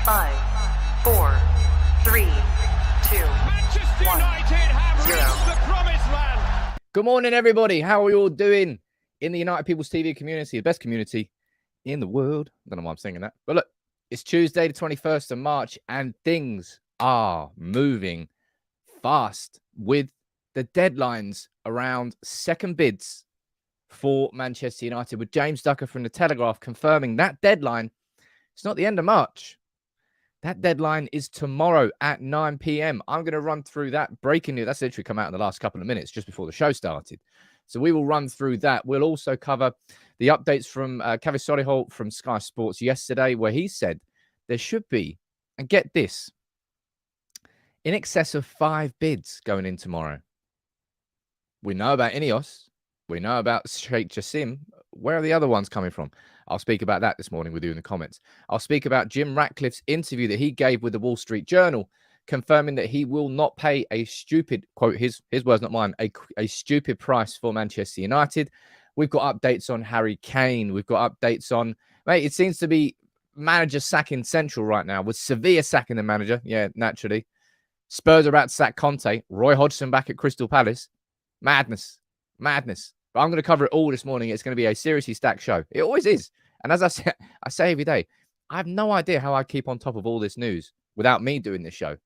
5, 4, 3, 2, Manchester 1, United have 0. reached the promised land. Good morning, everybody. How are you all doing in the United People's TV community, the best community in the world? I don't know why I'm singing that. But look, it's Tuesday, the 21st of March, and things are moving fast with the deadlines around second bids for Manchester United, with James Ducker from The Telegraph confirming that deadline. It's not the end of March. That deadline is tomorrow at 9 p.m. I'm going to run through that breaking news. That's literally come out in the last couple of minutes, just before the show started. So we will run through that. We'll also cover the updates from Kavi Solihull from Sky Sports yesterday, where he said there should be, and get this, in excess of 5 bids going in tomorrow. We know about INEOS. We know about Sheikh Jassim. Where are the other ones coming from? I'll speak about that this morning with you in the comments. I'll speak about Jim Radcliffe's interview that he gave with the Wall Street Journal, confirming that he will not pay a stupid, quote, his words, not mine, a stupid price for Manchester United. We've got updates on Harry Kane. We've got updates on, mate, it seems to be manager sacking central right now, with Sevilla sacking the manager. Yeah, naturally. Spurs are about to sack Conte. Roy Hodgson back at Crystal Palace. Madness. But I'm going to cover it all this morning. It's going to be a seriously stacked show. It always is. And as I say every day, I have no idea how I keep on top of all this news without me doing this show.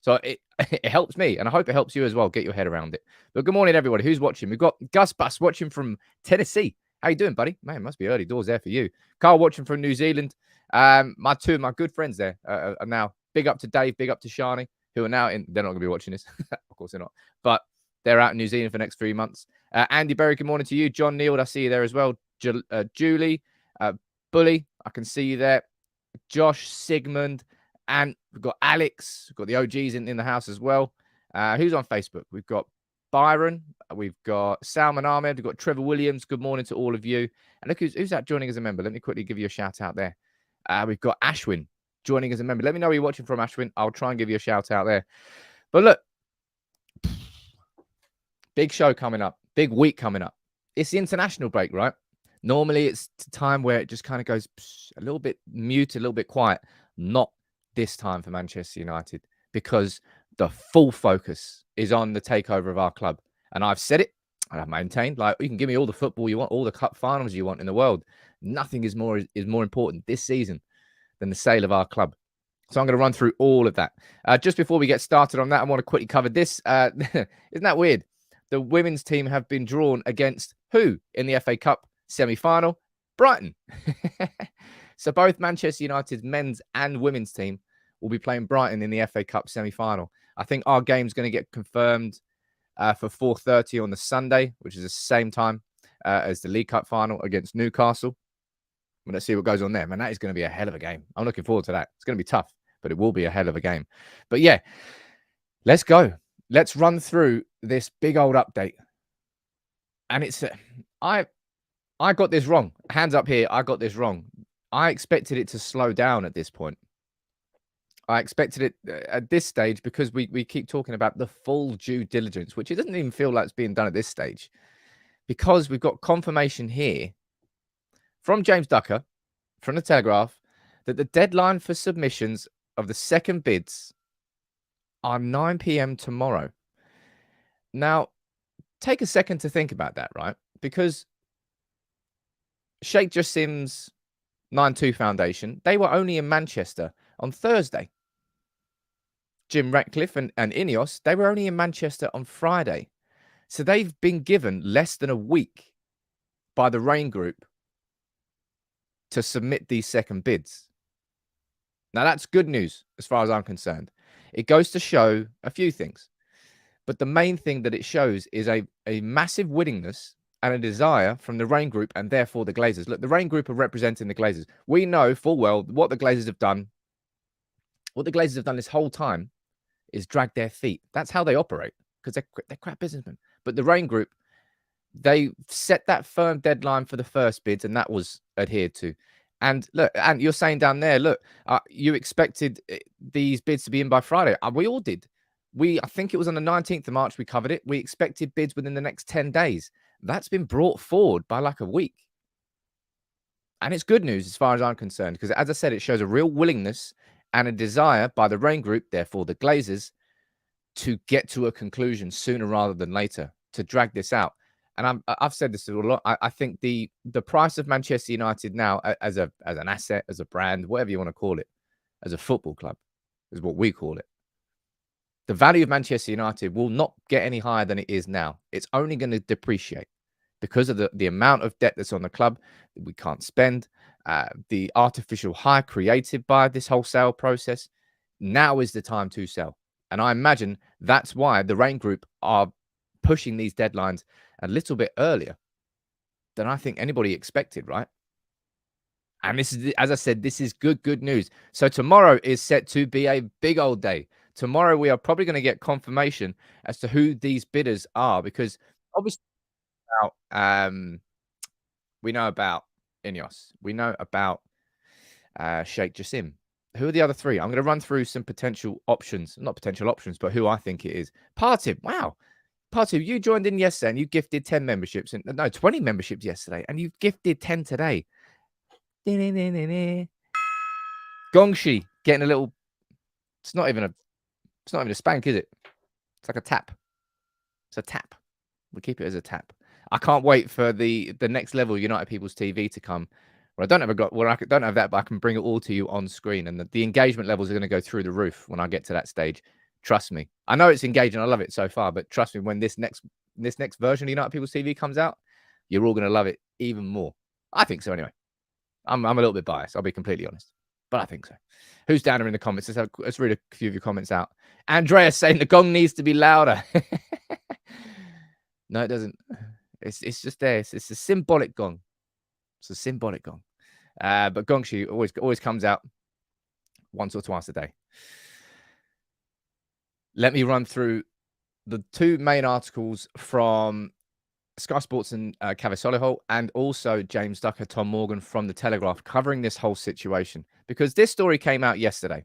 So it helps me, and I hope it helps you as well. Get your head around it. But good morning, everybody. Who's watching? We've got Gus Bus watching from Tennessee. How you doing, buddy? Man, it must be early doors there for you. Carl watching from New Zealand. Two of my good friends there are now. Big up to Dave, big up to Shani, who are now in. They're not going to be watching this. Of course they're not. But they're out in New Zealand for the next 3 months. Andy Berry, good morning to you. John Neal, I see you there as well. Julie, Bully, I can see you there. Josh, Sigmund, and we've got Alex. We've got the OGs in the house as well. Who's on Facebook? We've got Byron. We've got Salman Ahmed. We've got Trevor Williams. Good morning to all of you. And look who's that joining as a member. Let me quickly give you a shout out there. We've got Ashwin joining as a member. Let me know where you're watching from, Ashwin. I'll try and give you a shout out there. But look, big show coming up. Big week coming up. It's the international break, right? Normally, it's the time where it just kind of goes a little bit mute, a little bit quiet. Not this time for Manchester United, because the full focus is on the takeover of our club. And I've said it, and I've maintained, like, you can give me all the football you want, all the cup finals you want in the world. Nothing is more important this season than the sale of our club. So I'm going to run through all of that. Just before we get started on that, I want to quickly cover this. Isn't that weird? The women's team have been drawn against who in the FA Cup semi-final? Brighton. So both Manchester United's men's and women's team will be playing Brighton in the FA Cup semi-final. I think our game's going to get confirmed for 4:30 on the Sunday, which is the same time as the League Cup final against Newcastle. But let's see what goes on there. Man, that is going to be a hell of a game. I'm looking forward to that. It's going to be tough, but it will be a hell of a game. But yeah, let's go. Let's run through this big old update. And it's, I got this wrong. Hands up here. I got this wrong. I expected it to slow down at this point. I expected it at this stage, because we keep talking about the full due diligence, which it doesn't even feel like it's being done at this stage, because we've got confirmation here from James Ducker, from The Telegraph, that the deadline for submissions of the second bids are 9 p.m. tomorrow. Now, take a second to think about that, right? Because Sheikh Jassim's 9-2 Foundation, they were only in Manchester on Thursday. Jim Ratcliffe and INEOS, they were only in Manchester on Friday. So they've been given less than a week by the Rain Group to submit these second bids. Now, that's good news as far as I'm concerned. It goes to show a few things. But the main thing that it shows is a massive willingness and a desire from the Rain Group, and therefore the Glazers. Look, the Rain Group are representing the Glazers. We know full well what the Glazers have done. What the Glazers have done this whole time is drag their feet. That's how they operate, because they're crap businessmen. But the Rain Group, they set that firm deadline for the first bids, and that was adhered to. And look, and you're saying down there, look, you expected these bids to be in by Friday. We all did. I think it was on the 19th of March we covered it. We expected bids within the next 10 days. That's been brought forward by like a week. And it's good news as far as I'm concerned, because as I said, it shows a real willingness and a desire by the Rain Group, therefore the Glazers, to get to a conclusion sooner rather than later, to drag this out. And I've said this a lot. I think the price of Manchester United now as an asset, as a brand, whatever you want to call it, as a football club, is what we call it. The value of Manchester United will not get any higher than it is now. It's only going to depreciate because of the amount of debt that's on the club that we can't spend, the artificial high created by this whole sale process. Now is the time to sell. And I imagine that's why the Rain Group are pushing these deadlines a little bit earlier than I think anybody expected, right? And this is, as I said, this is good news. So tomorrow is set to be a big old day. Tomorrow we are probably going to get confirmation as to who these bidders are, because obviously we know about INEOS. We know about Sheikh Jassim. Who are the other three? I'm going to run through some potential options. Not potential options, but who I think it is. Partib. Wow. Partib, you joined in yesterday and you gifted 10 memberships. And no, 20 memberships yesterday. And you've gifted 10 today. Gongshi getting a little... It's not even a spank, is it? It's like a tap. It's a tap. We'll keep it as a tap. I can't wait for the next level United People's TV to come. Well, I don't have that, but I can bring it all to you on screen, and the engagement levels are going to go through the roof when I get to that stage. Trust me. I know it's engaging. I love it so far, but trust me, when this next version of United People's TV comes out, you're all going to love it even more. I think so, anyway. I'm a little bit biased. I'll be completely honest, but I think so. Who's down there in the comments? Let's read a few of your comments out. Andreas saying the gong needs to be louder. No, it doesn't. It's just there. It's a symbolic gong. It's a symbolic gong. But Gongshi always comes out once or twice a day. Let me run through the two main articles from Sky Sports and Cave Solihull, and also James Ducker, Tom Morgan from The Telegraph, covering this whole situation, because this story came out yesterday.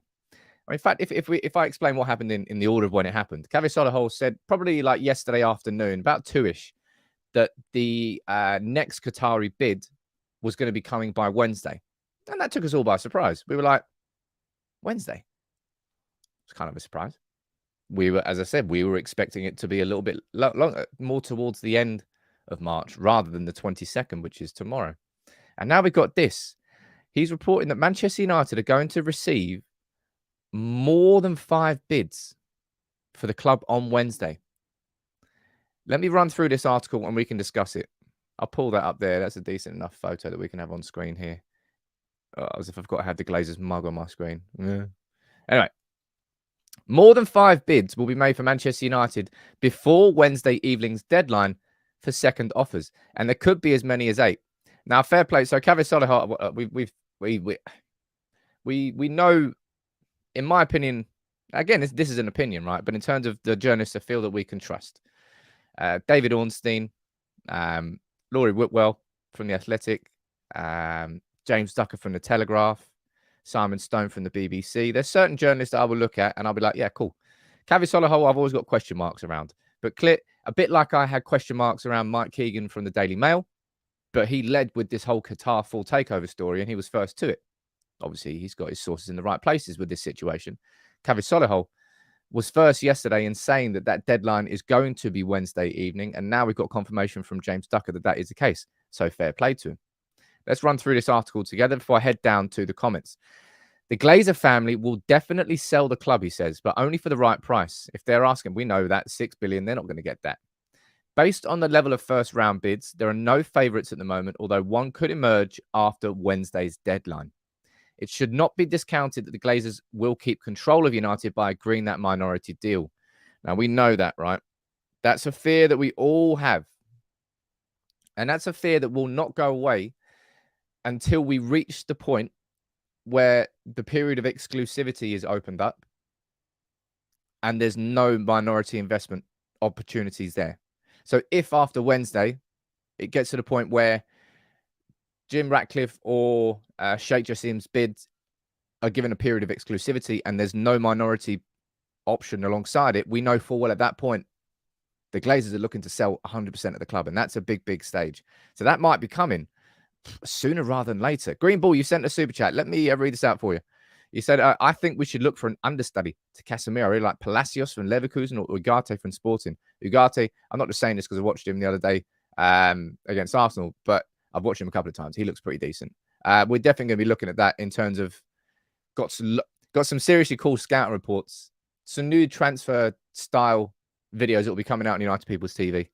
In fact, if I explain what happened in the order of when it happened, Cave Solihull said probably like yesterday afternoon, about 2-ish, that the next Qatari bid was going to be coming by Wednesday. And that took us all by surprise. We were like, Wednesday? It's kind of a surprise. We were, as I said, we were expecting it to be a little bit more towards the end of March rather than the 22nd, which is tomorrow. And now we've got this. He's reporting that Manchester United are going to receive more than 5 bids for the club on Wednesday. Let me run through this article and we can discuss it. I'll pull that up there. That's a decent enough photo that we can have on screen here. As if I've got to have the Glazers mug on my screen. Yeah. Anyway, more than 5 bids will be made for Manchester United before Wednesday evening's deadline for second offers, and there could be as many as 8. Now, fair play. So, Cave Solihull, we know, in my opinion, again, this is an opinion, right? But in terms of the journalists I feel that we can trust, David Ornstein, Laurie Whitwell from The Athletic, James Ducker from The Telegraph, Simon Stone from the BBC. There's certain journalists that I will look at and I'll be like, yeah, cool. Cave Solihull, I've always got question marks around. But a bit like I had question marks around Mike Keegan from the Daily Mail, but he led with this whole Qatar full takeover story and he was first to it. Obviously, he's got his sources in the right places with this situation. Cave Solihull was first yesterday in saying that deadline is going to be Wednesday evening. And now we've got confirmation from James Ducker that is the case. So fair play to him. Let's run through this article together before I head down to the comments. The Glazer family will definitely sell the club, he says, but only for the right price. If they're asking, we know that 6 billion, they're not going to get that. Based on the level of first round bids, there are no favourites at the moment, although one could emerge after Wednesday's deadline. It should not be discounted that the Glazers will keep control of United by agreeing that minority deal. Now, we know that, right? That's a fear that we all have. And that's a fear that will not go away until we reach the point where the period of exclusivity is opened up and there's no minority investment opportunities there. So if after Wednesday, it gets to the point where Jim Ratcliffe or Sheikh Jassim's bids are given a period of exclusivity and there's no minority option alongside it, we know full well at that point, the Glazers are looking to sell 100% of the club. And that's a big stage. So that might be coming sooner rather than later. Green Ball, you sent a super chat. Let me read this out for you. He said, I think we should look for an understudy to Casemiro, like Palacios from Leverkusen or Ugarte from Sporting. Ugarte, I'm not just saying this because I watched him the other day against Arsenal, but I've watched him a couple of times. He looks pretty decent. We're definitely going to be looking at that in terms of got some seriously cool scouting reports, some new transfer style videos that will be coming out on United People's TV.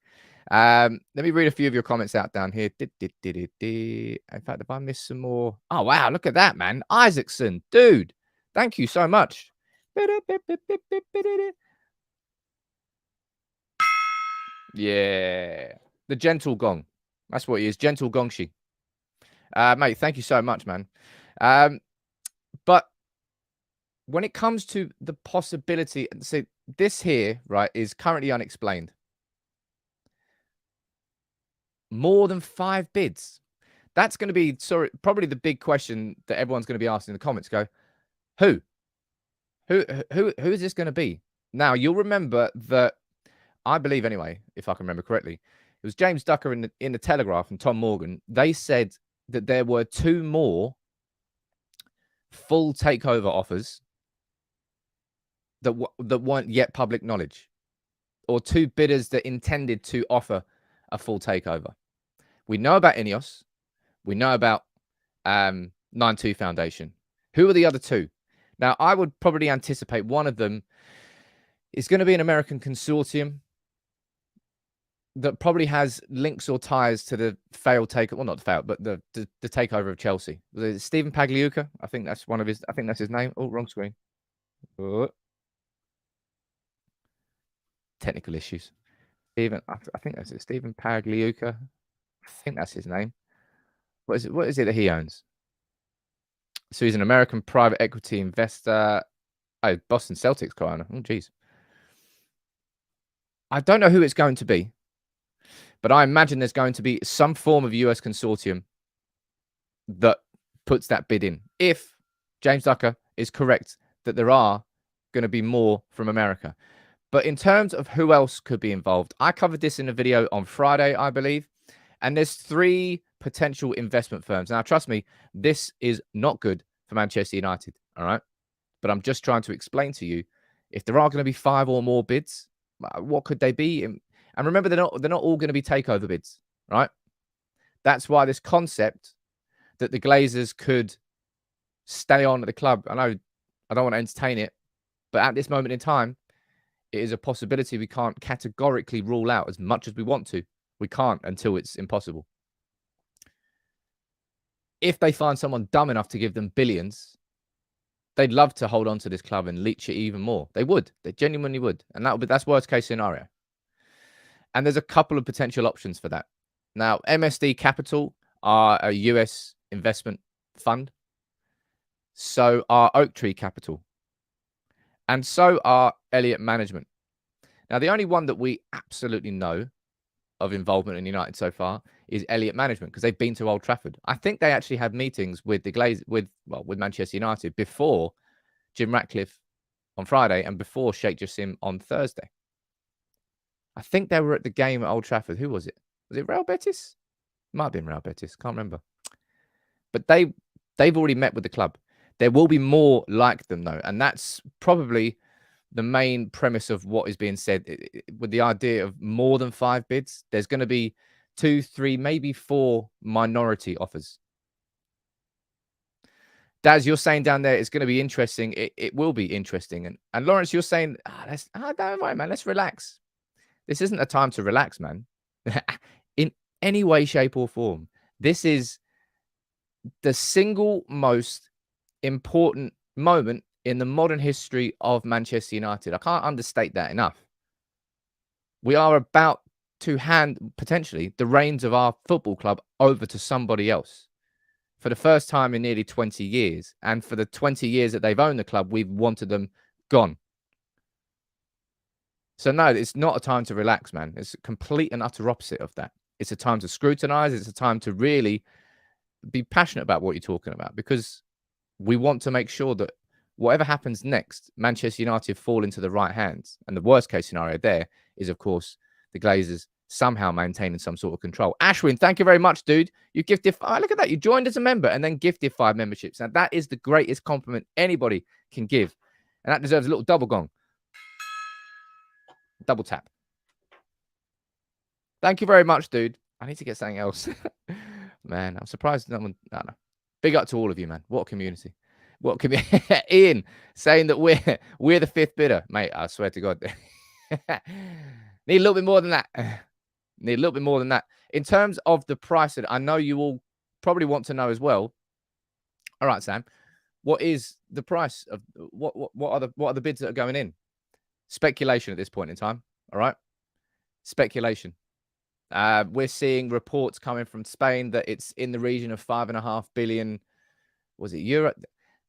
Let me read a few of your comments out down here. In fact, if I miss some more. Oh, wow. Look at that, man. Isaacson, dude. Thank you so much. Yeah. The gentle gong. That's what he is. Gentle gongshi. Mate, thank you so much, man. But when it comes to the possibility, see, this here, right, is currently unexplained. More than 5 bids. That's going to be probably the big question that everyone's going to be asking in the comments. Go, who is this going to be? Now, you'll remember that, I believe anyway, if I can remember correctly, it was James Ducker in the Telegraph and Tom Morgan. They said that there were 2 more full takeover offers that weren't yet public knowledge, or 2 bidders that intended to offer a full takeover. We know about INEOS. We know about 9-2 Foundation. Who are the other 2? Now, I would probably anticipate one of them is going to be an American consortium that probably has links or ties to the failed takeover. Well, not the failed, but the takeover of Chelsea. Stephen Pagliuca. I think that's his name. Oh, wrong screen. Oh. Technical issues. I think that's it. Stephen Pagliuca. I think that's his name. What is it that he owns? So he's an American private equity investor. Oh, Boston Celtics co-owner. Oh, geez. I don't know who it's going to be, but I imagine there's going to be some form of US consortium that puts that bid in. If James Ducker is correct that there are going to be more from America. But in terms of who else could be involved, I covered this in a video on Friday, I believe. And there's 3 potential investment firms. Now, trust me, this is not good for Manchester United, all right? But I'm just trying to explain to you, if there are going to be 5 or more bids, what could they be? And remember, they're not all going to be takeover bids, right? That's why this concept that the Glazers could stay on at the club, I know I don't want to entertain it, but at this moment in time, it is a possibility we can't categorically rule out as much as we want to. We can't until it's impossible. If they find someone dumb enough to give them billions, they'd love to hold on to this club and leech it even more. They would. They genuinely would. And that's worst case scenario. And there's a couple of potential options for that. Now, MSD Capital are a US investment fund. So are Oak Tree Capital. And so are Elliott Management. Now, the only one that we absolutely know of involvement in United so far is Elliott Management, because they've been to Old Trafford. I think they actually had meetings with the Glazers, with Manchester United before Jim Ratcliffe on Friday and before Sheikh Jassim on Thursday. I think they were at the game at Old Trafford. Who was it? Was it Real Betis? Might have been Real Betis. Can't remember. But they've already met with the club. There will be more like them, though, and that's probably the main premise of what is being said. With the idea of more than 5 bids, there's going to be 2, 3, maybe 4 minority offers. Daz, you're saying down there it's going to be interesting. It will be interesting. And Lawrence, you're saying, don't worry, man, let's relax. This isn't a time to relax, man. In any way, shape, or form. This is the single most important moment in the modern history of Manchester United. I can't understate that enough. We are about to hand, potentially, the reins of our football club over to somebody else. For the first time in nearly 20 years. And for the 20 years that they've owned the club, we've wanted them gone. So no, it's not a time to relax, man. It's a complete and utter opposite of that. It's a time to scrutinize. It's a time to really be passionate about what you're talking about, because we want to make sure that whatever happens next, Manchester United fall into the right hands. And the worst case scenario there is, of course, the Glazers somehow maintaining some sort of control. Ashwin, thank you very much, dude. You gifted, look at that. You joined as a member and then gifted 5 memberships. Now, that is the greatest compliment anybody can give. And that deserves a little double gong. Double tap. Thank you very much, dude. I need to get something else. Man, I'm surprised no one. No. Big up to all of you, man. What a community. What community? Ian saying that we're the 5th bidder. Mate, I swear to God. Need a little bit more than that. Need a little bit more than that. In terms of the price, I know you all probably want to know as well. All right, Sam. What is the price of what are the bids that are going in? Speculation at this point in time. All right. Speculation. We're seeing reports coming from Spain that it's in the region of 5.5 billion. Was it euro?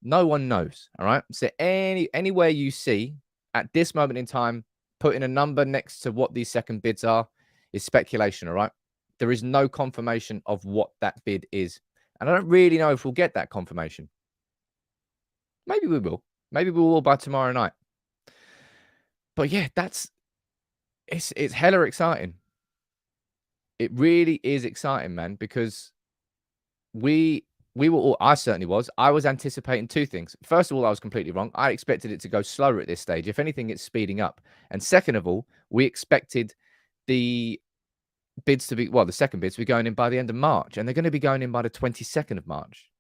No one knows. All right. So anywhere you see at this moment in time, putting a number next to what these second bids are is speculation. All right. There is no confirmation of what that bid is. And I don't really know if we'll get that confirmation. Maybe we will. Maybe we will by tomorrow night. But yeah, it's hella exciting. It really is exciting, man, because we were all, I certainly was. I was anticipating 2 things. First of all, I was completely wrong. I expected it to go slower at this stage. If anything, it's speeding up. And second of all, we expected the bids to be, well, the second bids to be going in by the end of March, and they're going to be going in by the 22nd of March.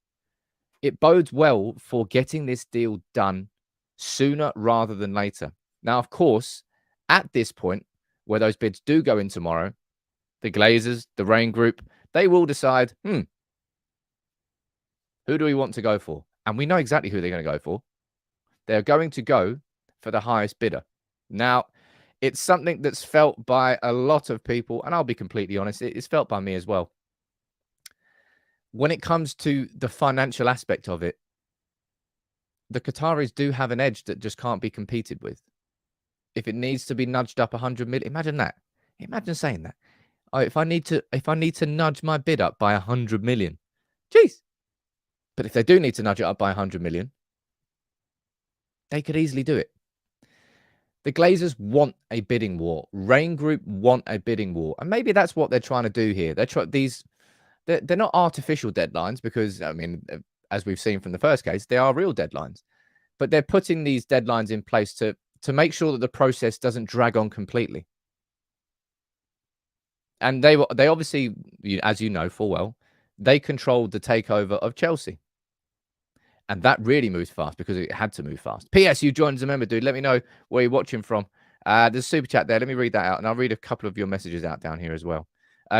It bodes well for getting this deal done sooner rather than later. Now, of course, at this point, where those bids do go in tomorrow, the Glazers, the Rain Group, they will decide, who do we want to go for? And we know exactly who they're going to go for. They're going to go for the highest bidder. Now, it's something that's felt by a lot of people, and I'll be completely honest, it's felt by me as well. When it comes to the financial aspect of it, the Qataris do have an edge that just can't be competed with. If it needs to be nudged up 100 million, imagine that. Imagine saying that. Oh, if I need to nudge my bid up by 100 million, geez. But if they do need to nudge it up by 100 million, they could easily do it. The Glazers want a bidding war. Rain Group want a bidding war, and maybe that's what they're trying to do here. They're not artificial deadlines because, I mean, as we've seen from the first case, they are real deadlines. But they're putting these deadlines in place to make sure that the process doesn't drag on completely. And they obviously, as you know full well, they controlled the takeover of Chelsea. And that really moves fast because it had to move fast. P.S. You joined as a member, dude. Let me know where you're watching from. There's a super chat there. Let me read that out. And I'll read a couple of your messages out down here as well.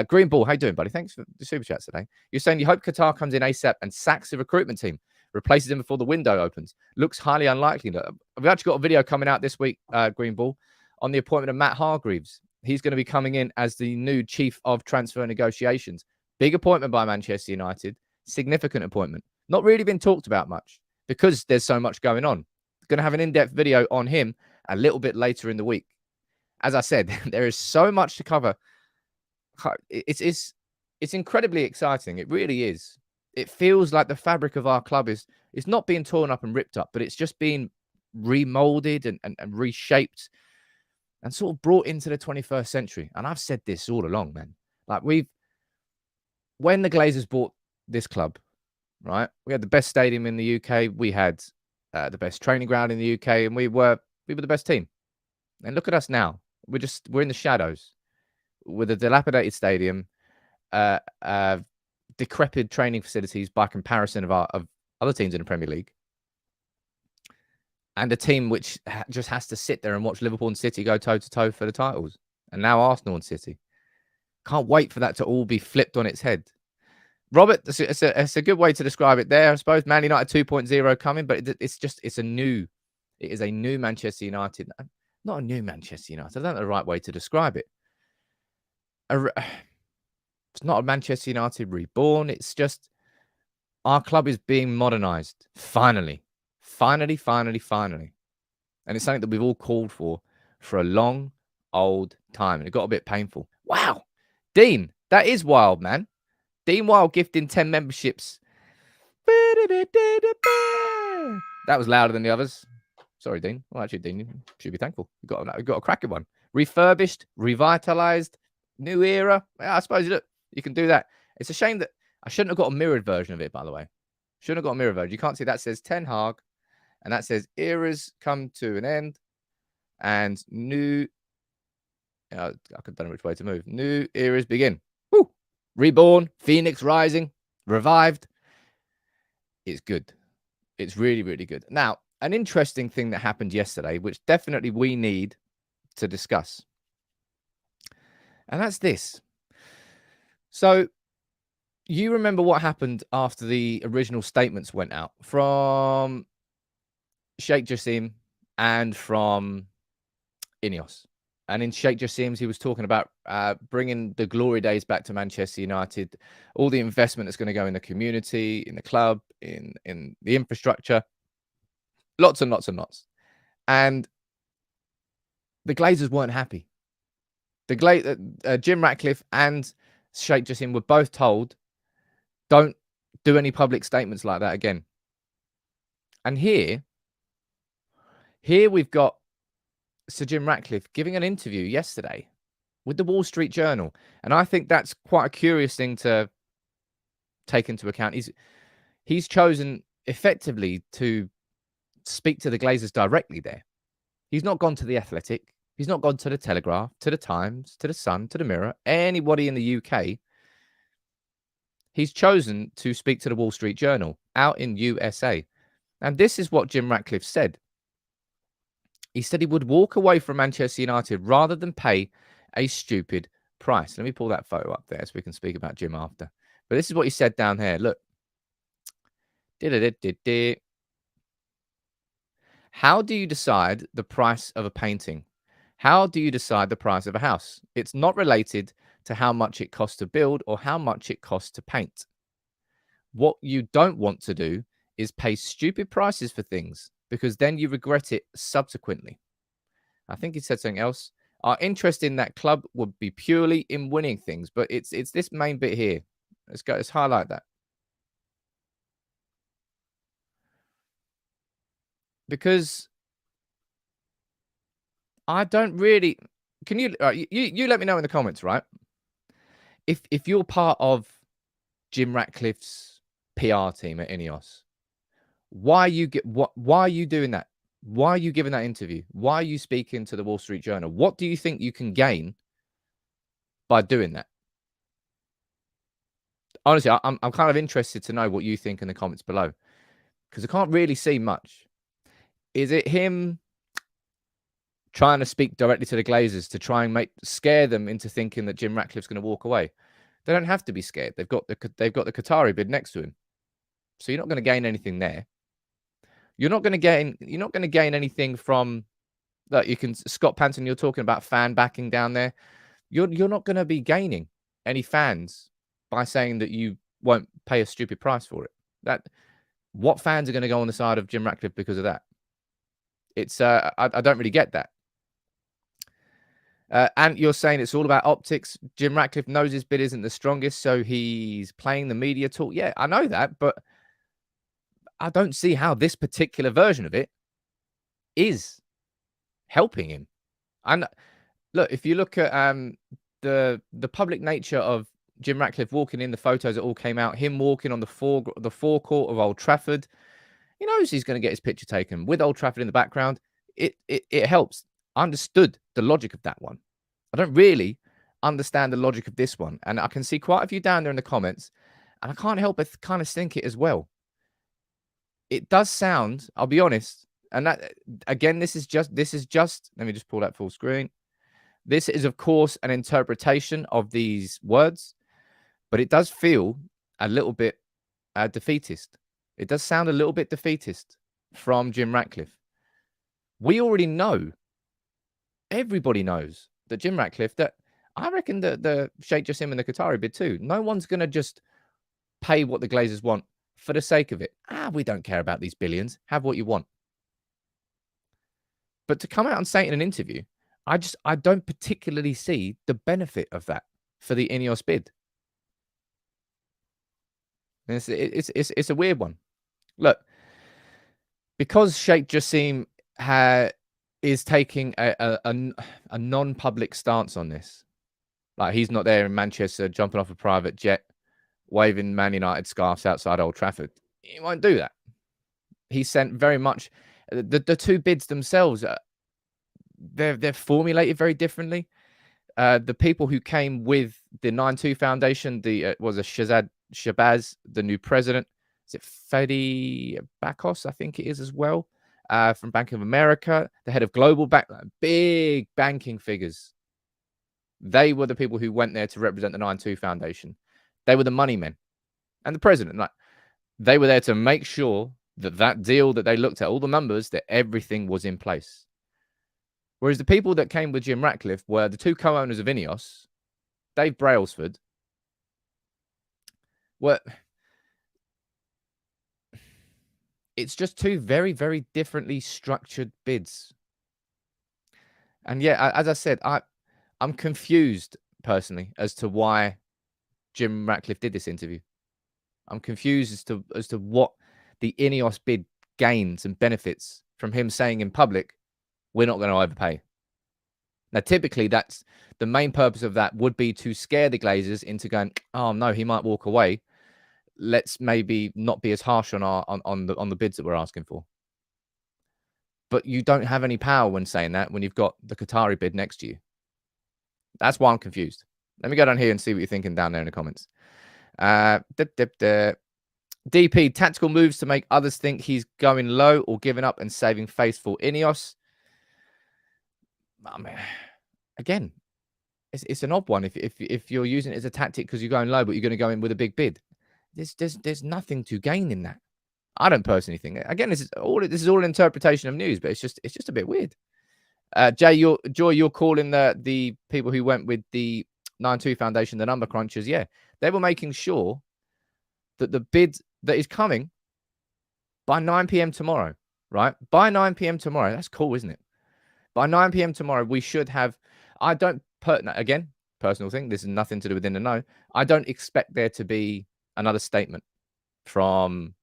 Green Ball, how you doing, buddy? Thanks for the super chats today. You're saying you hope Qatar comes in ASAP and sacks the recruitment team, replaces him before the window opens. Looks highly unlikely. We've actually got a video coming out this week, Green Ball, on the appointment of Matt Hargreaves. He's going to be coming in as the new chief of transfer negotiations. Big appointment by Manchester United. Significant appointment. Not really been talked about much because there's so much going on. Going to have an in-depth video on him a little bit later in the week. As I said, there is so much to cover. It's incredibly exciting. It really is. It feels like the fabric of our club is not being torn up and ripped up, but it's just being remolded and reshaped and sort of brought into the 21st century. And I've said this all along, man. Like when the Glazers bought this club, right? We had the best stadium in the UK. We had the best training ground in the UK, and we were the best team. And look at us now. We're in the shadows with a dilapidated stadium, decrepit training facilities by comparison of other teams in the Premier League, and a team which just has to sit there and watch Liverpool and City go toe-to-toe for the titles, and now Arsenal and City. Can't wait for that to all be flipped on its head. Robert, it's a good way to describe it there, I suppose. Man United 2.0 coming, but it is a new Manchester United. Not a new Manchester United. I don't know the right way to describe it. It's not a Manchester United reborn. It's just our club is being modernized. Finally. And it's something that we've all called for a long, old time. And it got a bit painful. Wow. Dean, that is wild, man. Dean Wild gifting 10 memberships. That was louder than the others. Sorry, Dean. Well, actually, Dean, you should be thankful. You got a cracking one. Refurbished, revitalized. New era. Yeah, I suppose, look, you can do that. It's a shame that I shouldn't have got a mirrored version of it, by the way. Shouldn't have got a mirrored version. You can't see that says Ten Hag, and that says eras come to an end, and new. I don't know which way to move. New eras begin. Woo! Reborn, Phoenix rising, revived. It's good. It's really, really good. Now, an interesting thing that happened yesterday, which definitely we need to discuss, and that's this. So, you remember what happened after the original statements went out from Sheikh Jassim and from INEOS. And in Sheikh Jassim's, he was talking about bringing the glory days back to Manchester United, all the investment that's going to go in the community, in the club, in the infrastructure, lots and lots and lots. And the Glazers weren't happy. Jim Radcliffe and Sheikh Jassim were both told, don't do any public statements like that again. And here we've got Sir Jim Ratcliffe giving an interview yesterday with the Wall Street Journal. And I think that's quite a curious thing to take into account. He's chosen effectively to speak to the Glazers directly there. He's not gone to The Athletic. He's not gone to The Telegraph, to The Times, to The Sun, to The Mirror, anybody in the UK. He's chosen to speak to the Wall Street Journal out in USA. And this is what Jim Ratcliffe said. He said he would walk away from Manchester United rather than pay a stupid price. Let me pull that photo up there so we can speak about Jim after. But this is what he said down here. Look. How do you decide the price of a painting? How do you decide the price of a house? It's not related to how much it costs to build or how much it costs to paint. What you don't want to do is pay stupid prices for things, because then you regret it subsequently. I think he said something else. Our interest in that club would be purely in winning things, but it's this main bit here. Let's highlight that. Because I don't really. Can you you let me know in the comments, right? If you're part of Jim Ratcliffe's PR team at INEOS, why are you doing that? Why are you giving that interview? Why are you speaking to the Wall Street Journal? What do you think you can gain by doing that? Honestly, I'm kind of interested to know what you think in the comments below, because I can't really see much. Is it him trying to speak directly to the Glazers to try and scare them into thinking that Jim Ratcliffe's going to walk away? They don't have to be scared. They've got the Qatari bid next to him, so you're not going to gain anything there. You're not going to gain anything from that. You can Scott Panton. You're talking about fan backing down there. You're not going to be gaining any fans by saying that you won't pay a stupid price for it. What fans are going to go on the side of Jim Ratcliffe because of that? It's I don't really get that. And you're saying it's all about optics. Jim Ratcliffe knows his bid isn't the strongest, so he's playing the media talk. Yeah, I know that, but I don't see how this particular version of it is helping him. And look, if you look at the public nature of Jim Ratcliffe walking in, the photos that all came out, him walking on the forecourt of Old Trafford, he knows he's going to get his picture taken with Old Trafford in the background. It helps. I understood the logic of that one. I don't really understand the logic of this one. And I can see quite a few down there in the comments, and I can't help but kind of think it as well. It does sound, I'll be honest, and that again, this is just, let me just pull that full screen. This is, of course, an interpretation of these words, but it does feel a little bit defeatist. It does sound a little bit defeatist from Jim Ratcliffe. We already know, everybody knows that Jim Ratcliffe, that I reckon that the Sheikh Jassim and the Qatari bid too, no one's going to just pay what the Glazers want for the sake of it. We don't care about these billions. Have what you want. But to come out and say it in an interview, I don't particularly see the benefit of that for the INEOS bid. And it's a weird one. Look, because Sheikh Jassim is taking a non-public stance on this, Like, he's not there in Manchester jumping off a private jet, waving Man United scarves outside Old Trafford. He won't do that. He sent very much the two bids themselves. They're formulated very differently. The people who came with the 9-2 Foundation, was a Shabazz, the new president. Is it Fedi Bakos? I think it is as well. From Bank of America, the head of global big banking figures. They were the people who went there to represent the 9-2 Foundation. They were the money men. And the president, like, they were there to make sure that deal that they looked at, all the numbers, that everything was in place. Whereas the people that came with Jim Ratcliffe were the two co-owners of INEOS, Dave Brailsford. It's just two very, very differently structured bids. And yeah, as I said, I'm confused personally as to why Jim Ratcliffe did this interview. I'm confused as to what the INEOS bid gains and benefits from him saying in public, we're not going to overpay. Now, typically, that's the main purpose of that would be to scare the Glazers into going, oh no, he might walk away. Let's maybe not be as harsh on the bids that we're asking for. But you don't have any power when saying that when you've got the Qatari bid next to you. That's why I'm confused. Let me go down here and see what you're thinking down there in the comments. DP, tactical moves to make others think he's going low or giving up and saving face for INEOS. I mean, again, it's an odd one. If you're using it as a tactic because you're going low, but you're going to go in with a big bid, there's nothing to gain in that. I don't personally think. Again, this is all an interpretation of news, but it's just a bit weird. Jay, you're calling the people who went with the 9-2 Foundation the number crunchers. Yeah, they were making sure that the bid that is coming by 9 p.m. tomorrow, right? By 9 p.m. tomorrow, that's cool, isn't it? By 9 p.m. tomorrow, we should have. I don't again, personal thing. This is nothing to do with In the Know. I don't expect there to be another statement from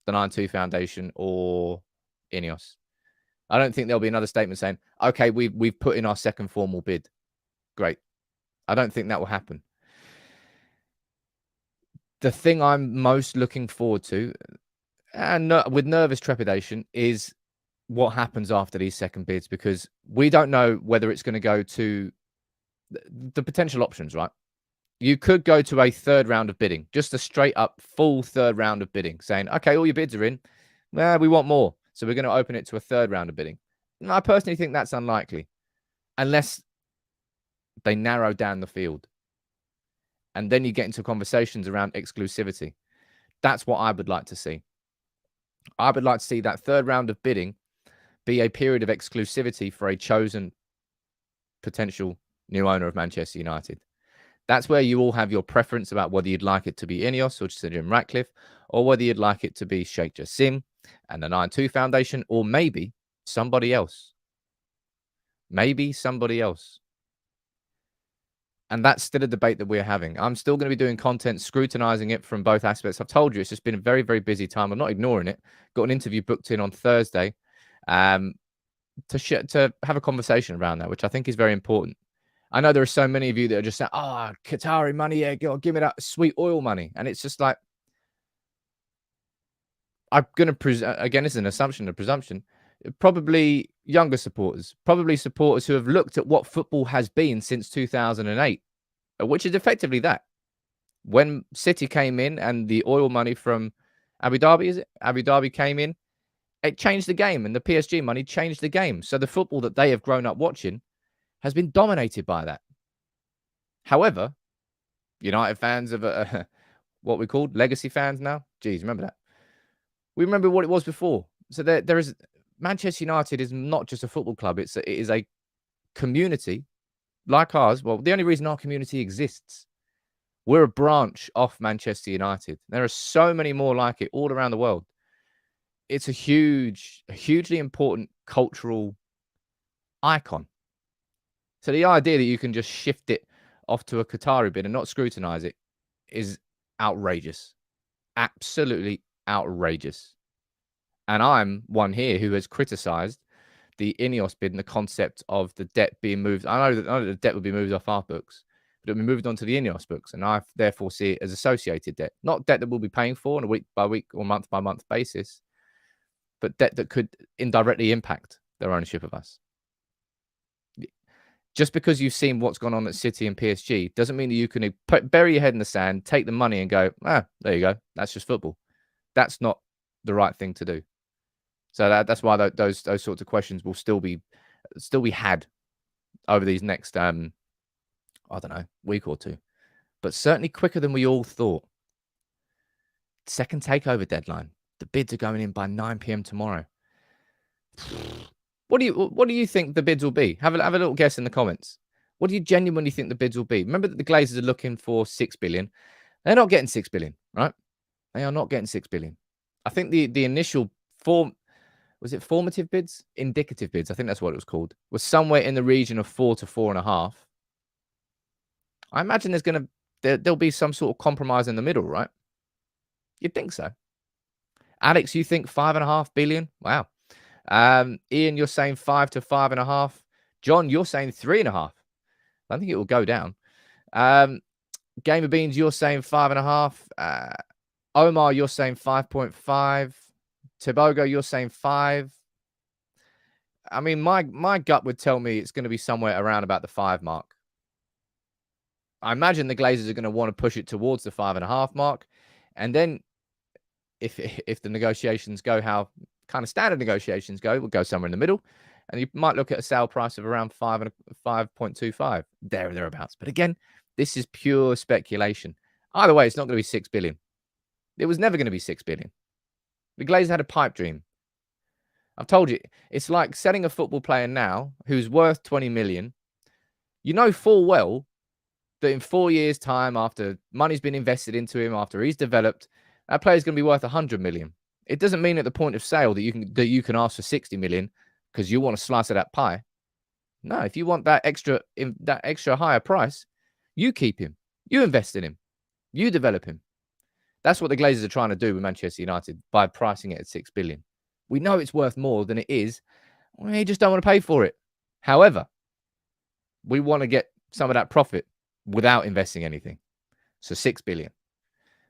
the 9-2 Foundation or INEOS. I don't think there'll be another statement saying, okay, we've put in our second formal bid. Great. I don't think that will happen. The thing I'm most looking forward to, and with nervous trepidation, is what happens after these second bids, because we don't know whether it's going to go to the potential options, right? You could go to a third round of bidding, just a straight up full third round of bidding, saying, okay, all your bids are in. Well, we want more. So we're going to open it to a third round of bidding. And I personally think that's unlikely, unless they narrow down the field. And then you get into conversations around exclusivity. That's what I would like to see. I would like to see that third round of bidding be a period of exclusivity for a chosen potential new owner of Manchester United. That's where you all have your preference about whether you'd like it to be INEOS or Sir Jim Ratcliffe, or whether you'd like it to be Sheikh Jassim and the 9-2 Foundation, or maybe somebody else. Maybe somebody else. And that's still a debate that we're having. I'm still going to be doing content, scrutinizing it from both aspects. I've told you, it's just been a very, very busy time. I'm not ignoring it. Got an interview booked in on Thursday to have a conversation around that, which I think is very important. I know there are so many of you that are just saying, oh, Qatari money, yeah, give me that sweet oil money. And it's just like, I'm going to, again, it's an assumption, a presumption, probably younger supporters, probably supporters who have looked at what football has been since 2008, which is effectively that. When City came in and the oil money from Abu Dhabi, is it? Abu Dhabi came in, it changed the game, and the PSG money changed the game. So the football that they have grown up watching has been dominated by that. However, United fans of what we called legacy fans now. Geez, remember that? We remember what it was before. So there is Manchester United is not just a football club. It is a community like ours. Well, the only reason our community exists, we're a branch off Manchester United. There are so many more like it all around the world. It's a hugely important cultural icon. So the idea that you can just shift it off to a Qatari bid and not scrutinize it is outrageous. Absolutely outrageous. And I'm one here who has criticized the INEOS bid and the concept of the debt being moved. I know that the debt would be moved off our books, but it'll be moved on to the INEOS books, and I therefore see it as associated debt, not debt that we'll be paying for on a week by week or month by month basis, but debt that could indirectly impact their ownership of us. Just because you've seen what's gone on at City and PSG doesn't mean that you can bury your head in the sand, take the money and go, there you go. That's just football. That's not the right thing to do. So that's why those sorts of questions will still be had over these next, I don't know, week or two. But certainly quicker than we all thought. Second takeover deadline. The bids are going in by 9 p.m. tomorrow. What do you think the bids will be? Have a little guess in the comments. What do you genuinely think the bids will be? Remember that the Glazers are looking for 6 billion. They're not getting 6 billion, right? They are not getting 6 billion. I think the initial formative bids? Indicative bids, I think that's what it was called, was somewhere in the region of 4 to 4.5. I imagine there'll be some sort of compromise in the middle, right? You'd think so. Alex, you think 5.5 billion? Wow. Ian, you're saying 5 to 5.5. John, you're saying 3.5. I don't think it will go down. Gamer Beans, you're saying 5.5. Omar, you're saying 5.5. Tibogo, you're saying 5. I mean, my gut would tell me it's going to be somewhere around about the 5 mark. I imagine the Glazers are going to want to push it towards the 5.5 mark. And then if the negotiations go how kind of standard negotiations go, we'll go somewhere in the middle. And you might look at a sale price of around 5.25, thereabouts. But again, this is pure speculation. Either way, it's not going to be 6 billion. It was never going to be 6 billion. The Glazers had a pipe dream. I've told you, it's like selling a football player now who's worth 20 million. You know full well that in 4 years' time, after money's been invested into him, after he's developed, that player's going to be worth 100 million. It doesn't mean at the point of sale that you can ask for 60 million because you want a slice of that pie. No, if you want that extra higher price, you keep him, you invest in him, you develop him. That's what the Glazers are trying to do with Manchester United by pricing it at 6 billion. We know it's worth more than it is. We just don't want to pay for it. However, we want to get some of that profit without investing anything. So 6 billion.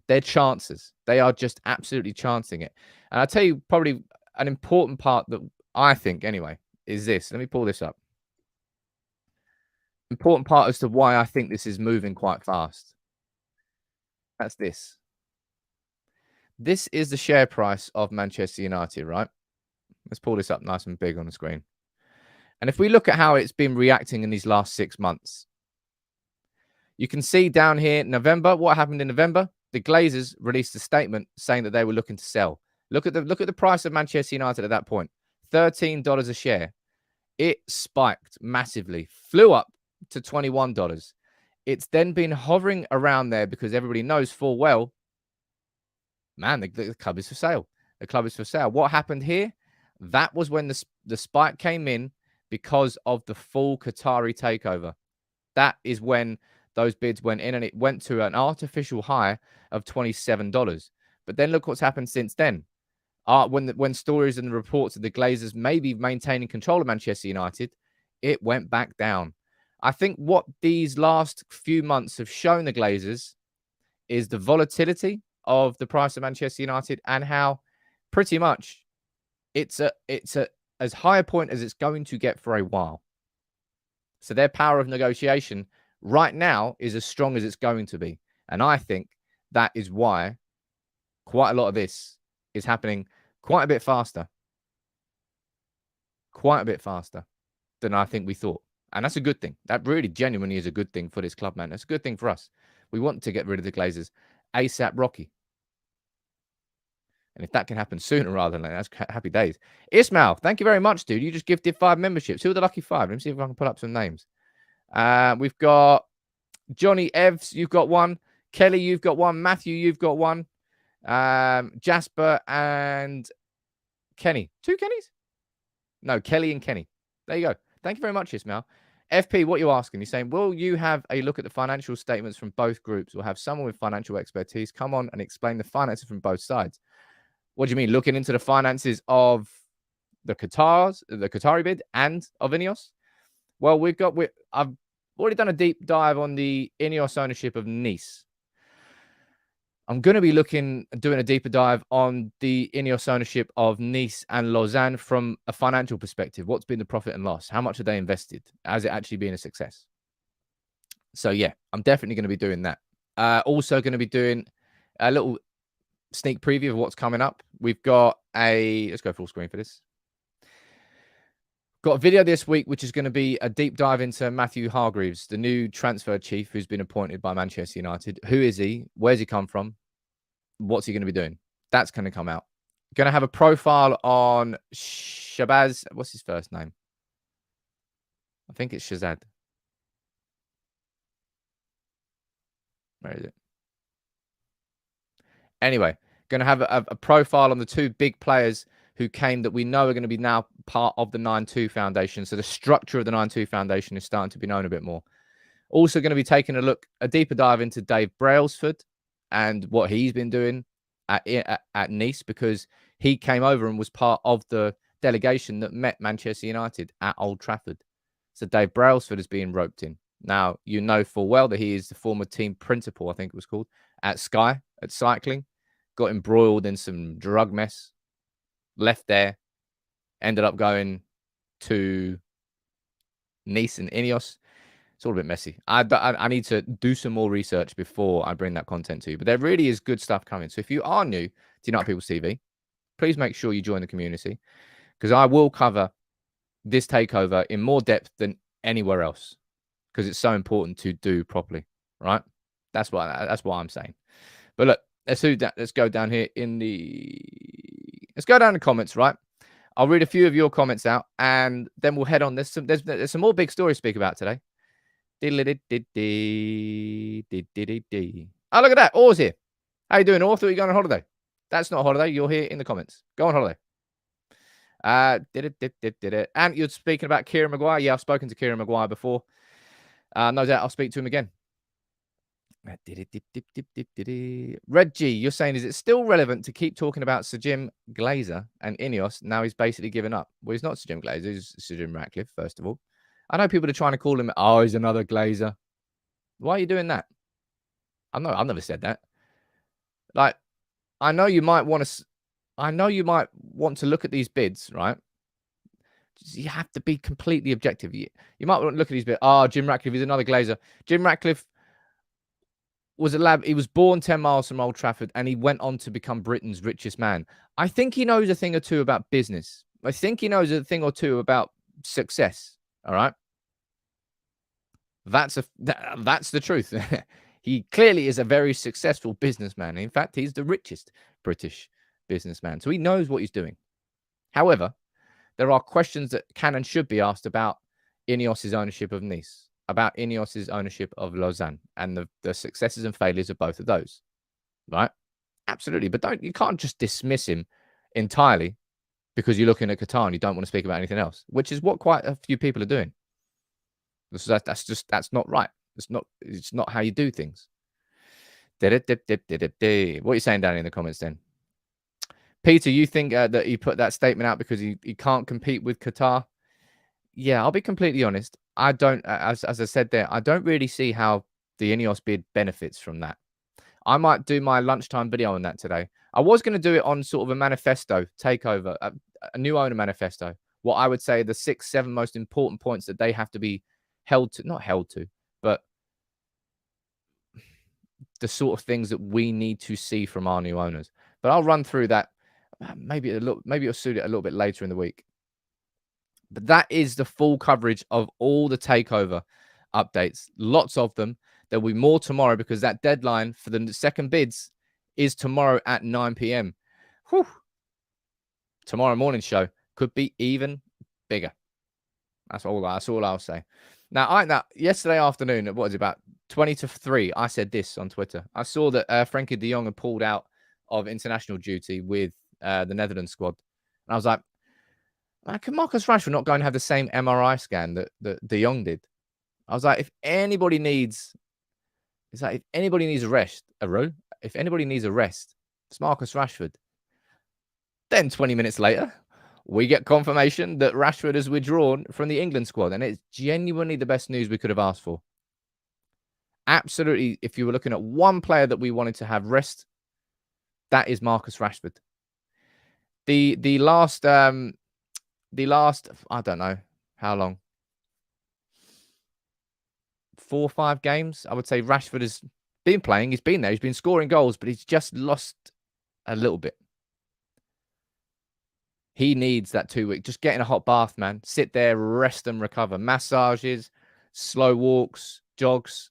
Their chances. They are just absolutely chancing it. And I'll tell you probably an important part that I think, anyway, is this. Let me pull this up. Important part as to why I think this is moving quite fast. That's this. This is the share price of Manchester United, right? Let's pull this up nice and big on the screen. And if we look at how it's been reacting in these last 6 months, you can see down here, November, what happened in November? The Glazers released a statement saying that they were looking to sell. Look at the price of Manchester United at that point. $13 a share. It spiked massively, flew up to $21. It's then been hovering around there because everybody knows full well, man, the club is for sale. The club is for sale. What happened here? That was when the spike came in because of the full Qatari takeover. That is when those bids went in, and it went to an artificial high of $27. But then look what's happened since then. When stories and reports of the Glazers maybe maintaining control of Manchester United, it went back down. I think what these last few months have shown the Glazers is the volatility of the price of Manchester United and how pretty much it's as high a point as it's going to get for a while. So their power of negotiation right now is as strong as it's going to be. And I think that is why quite a lot of this is happening quite a bit faster. Quite a bit faster than I think we thought. And that's a good thing. That really genuinely is a good thing for this club, man. That's a good thing for us. We want to get rid of the Glazers ASAP Rocky. And if that can happen sooner rather than later, that's happy days. Ismail, thank you very much, dude. You just gifted 5 memberships. Who are the lucky 5? Let me see if I can pull up some names. We've got Johnny Evs, you've got 1. Kelly, you've got 1. Matthew, you've got 1. Jasper and Kenny. 2 Kennys? No, Kelly and Kenny. There you go. Thank you very much, Ismail. FP, what you're asking, you're saying, will you have a look at the financial statements from both groups or have someone with financial expertise come on and explain the finances from both sides? What do you mean? Looking into the finances of the Qatari bid and of INEOS? Well, already done a deep dive on the INEOS ownership of Nice. I'm going to be doing a deeper dive on the INEOS ownership of Nice and Lausanne from a financial perspective. What's been the profit and loss? How much have they invested? Has it actually been a success? So, yeah, I'm definitely going to be doing that. Also going to be doing a little sneak preview of what's coming up. We've got let's go full screen for this. Got a video this week, which is going to be a deep dive into Matthew Hargreaves, the new transfer chief who's been appointed by Manchester United. Who is he? Where's he come from? What's he going to be doing? That's going to come out. Going to have a profile on Shabazz. What's his first name? I think it's Shazad. Where is it? Anyway, going to have a profile on the two big players who came that we know are going to be now part of the 9-2 Foundation. So the structure of the 9-2 Foundation is starting to be known a bit more. Also going to be taking a deeper dive into Dave Brailsford and what he's been doing at Nice, because he came over and was part of the delegation that met Manchester United at Old Trafford. So Dave Brailsford is being roped in. Now, you know full well that he is the former team principal, I think it was called, at Sky, at cycling. Got embroiled in some drug mess. Left there. Ended up going to Nice and INEOS. It's all a bit messy. I need to do some more research before I bring that content to you. But there really is good stuff coming. So if you are new to United People's TV, please make sure you join the community, because I will cover this takeover in more depth than anywhere else, because it's so important to do properly, right? That's what I'm saying. But look, let's do that. Let's go down here let's go down the comments, right? I'll read a few of your comments out, and then we'll head on. There's some more big stories to speak about today. Oh, look at that. Or's here. How you doing, Or? Thought you were going on holiday. That's not a holiday. You're here in the comments. Go on holiday. And you're speaking about Kieran Maguire. Yeah, I've spoken to Kieran Maguire before. No doubt I'll speak to him again. Red G, you're saying, is it still relevant to keep talking about Sir Jim Glazer and INEOS? Now he's basically given up. Well, he's not Sir Jim Glazer. He's Sir Jim Ratcliffe, first of all. I know people are trying to call him, oh, he's another Glazer. Why are you doing that? I've never said that. Like, I know you might want to look at these bids, right? You have to be completely objective. You might want to look at these bids. Oh, Jim Radcliffe is another Glazer. Jim Radcliffe was a lad. He was born 10 miles from Old Trafford, and he went on to become Britain's richest man. I think he knows a thing or two about business. I think he knows a thing or two about success. All right. That's the truth. He clearly is a very successful businessman. In fact, he's the richest British businessman. So he knows what he's doing. However, there are questions that can and should be asked about INEOS's ownership of Nice, about INEOS's ownership of Lausanne, and the successes and failures of both of those. Right? Absolutely. But you can't just dismiss him entirely because you're looking at Qatar and you don't want to speak about anything else, which is what quite a few people are doing. That's not right. It's not how you do things. What are you saying down in the comments then? Peter, you think that he put that statement out because he can't compete with Qatar? Yeah, I'll be completely honest. I don't, as I said there, I don't really see how the INEOS bid benefits from that. I might do my lunchtime video on that today. I was going to do it on sort of a manifesto takeover, a new owner manifesto. What I would say the 6-7 most important points that they have to be not held to, but the sort of things that we need to see from our new owners. But I'll run through that. Maybe I'll suit it a little bit later in the week. But that is the full coverage of all the takeover updates. Lots of them. There'll be more tomorrow because that deadline for the second bids is tomorrow at 9 p.m. Whew. Tomorrow morning show could be even bigger. That's all I'll say. Now, yesterday afternoon, what was it, about 20 to 3, I said this on Twitter. I saw that Frankie de Jong had pulled out of international duty with the Netherlands squad. And I was like, can Marcus Rashford not go and have the same MRI scan that de Jong did? I was like, if anybody needs a rest, it's Marcus Rashford. Then 20 minutes later, we get confirmation that Rashford has withdrawn from the England squad. And it's genuinely the best news we could have asked for. Absolutely, if you were looking at one player that we wanted to have rest, that is Marcus Rashford. The last I don't know how long, 4 or 5 games, I would say Rashford has been playing. He's been there. He's been scoring goals, but he's just lost a little bit. He needs that 2 week. Just get in a hot bath, man. Sit there, rest and recover. Massages, slow walks, jogs.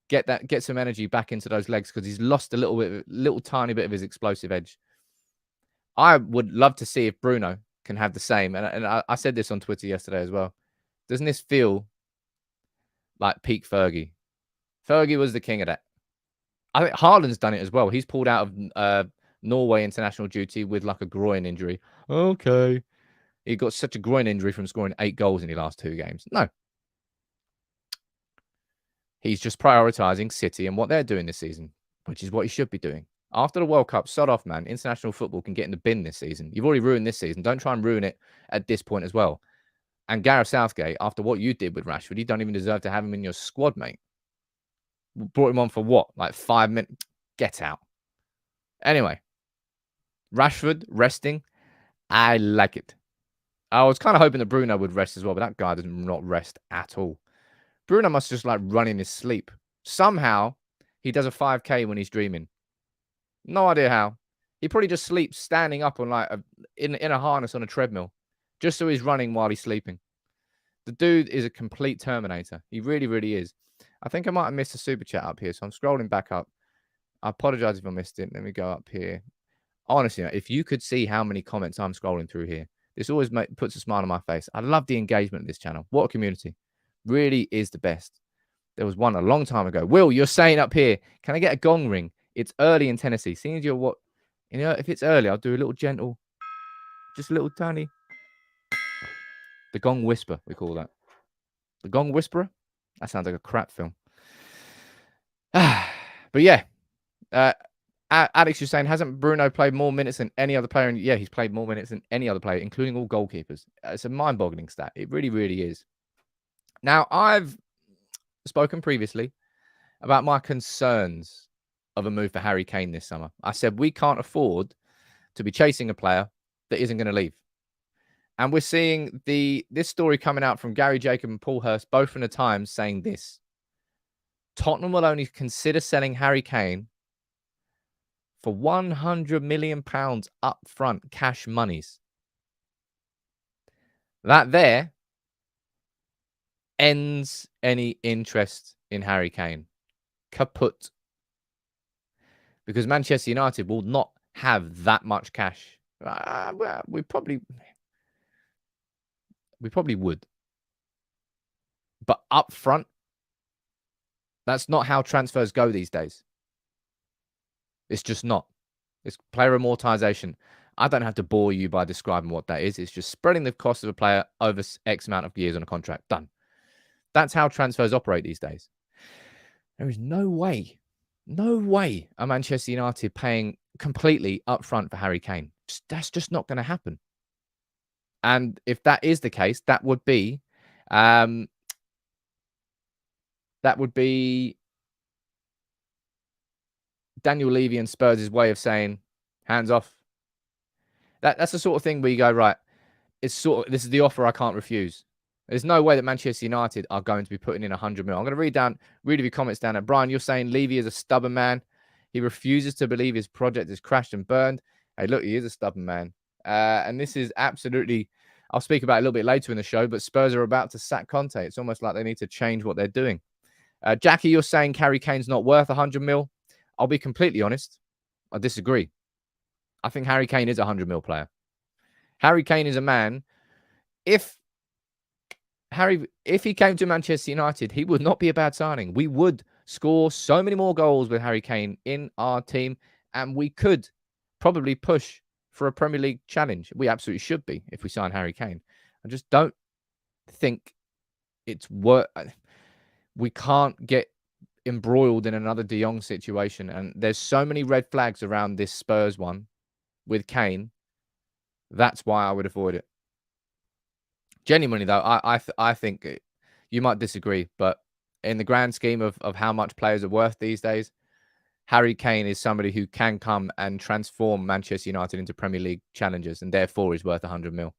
Get some energy back into those legs because he's lost a little tiny bit of his explosive edge. I would love to see if Bruno can have the same. And I said this on Twitter yesterday as well. Doesn't this feel like peak Fergie? Fergie was the king of that. I think Haaland's done it as well. He's pulled out of Norway international duty with like a groin injury. Okay. He got such a groin injury from scoring 8 goals in the last 2 games. No. He's just prioritising City and what they're doing this season, which is what he should be doing. After the World Cup, sod off, man. International football can get in the bin this season. You've already ruined this season. Don't try and ruin it at this point as well. And Gareth Southgate, after what you did with Rashford, you don't even deserve to have him in your squad, mate. Brought him on for what? Like 5 minutes? Get out. Anyway, Rashford resting. I like it. I was kind of hoping that Bruno would rest as well, but that guy does not rest at all. Bruno must just like run in his sleep. Somehow, he does a 5K when he's dreaming. No idea how. He probably just sleeps standing up on like in a harness on a treadmill, just so he's running while he's sleeping. The dude is a complete Terminator. He really, really is. I think I might have missed a super chat up here, so I'm scrolling back up. I apologize if I missed it. Let me go up here. Honestly, if you could see how many comments I'm scrolling through here, this always puts a smile on my face. I love the engagement of this channel. What a community. Really is the best. There was one a long time ago. Will, you're saying up here, can I get a gong ring? It's early in Tennessee. Seeing as you're what, you know, if it's early, I'll do a little gentle, just a little tiny. The Gong Whisper, we call that. The Gong Whisperer? That sounds like a crap film. But yeah, Alex, you're saying, hasn't Bruno played more minutes than any other player? And yeah, he's played more minutes than any other player, including all goalkeepers. It's a mind-boggling stat. It really, really is. Now, I've spoken previously about my concerns of a move for Harry Kane this summer. I said we can't afford to be chasing a player that isn't going to leave. And we're seeing this story coming out from Gary Jacob and Paul Hurst, both from the Times, saying this. Tottenham will only consider selling Harry Kane for £100 million upfront cash monies. That there ends any interest in Harry Kane. Kaput. Because Manchester United will not have that much cash. Well, we probably would. But up front, that's not how transfers go these days. It's just not. It's player amortization. I don't have to bore you by describing what that is. It's just spreading the cost of a player over X amount of years on a contract. Done. That's how transfers operate these days. There is no way are Manchester United paying completely upfront for Harry Kane. That's just not going to happen. And if that is the case, that would be Daniel Levy and Spurs' way of saying hands off. That's the sort of thing where you go, right, this is the offer I can't refuse. There's no way that Manchester United are going to be putting in 100 mil. I'm going to read a few comments down there. Brian, you're saying Levy is a stubborn man. He refuses to believe his project has crashed and burned. Hey, look, he is a stubborn man. And this is absolutely, I'll speak about it a little bit later in the show, but Spurs are about to sack Conte. It's almost like they need to change what they're doing. Jackie, you're saying Harry Kane's not worth 100 mil. I'll be completely honest. I disagree. I think Harry Kane is a 100 mil player. Harry Kane is a man. If he came to Manchester United, he would not be a bad signing. We would score so many more goals with Harry Kane in our team, and we could probably push for a Premier League challenge. We absolutely should be if we sign Harry Kane. I just don't think it's worth. We can't get embroiled in another De Jong situation, and there's so many red flags around this Spurs one with Kane. That's why I would avoid it. Genuinely, though, I think you might disagree, but in the grand scheme of how much players are worth these days, Harry Kane is somebody who can come and transform Manchester United into Premier League challengers and therefore is worth 100 mil.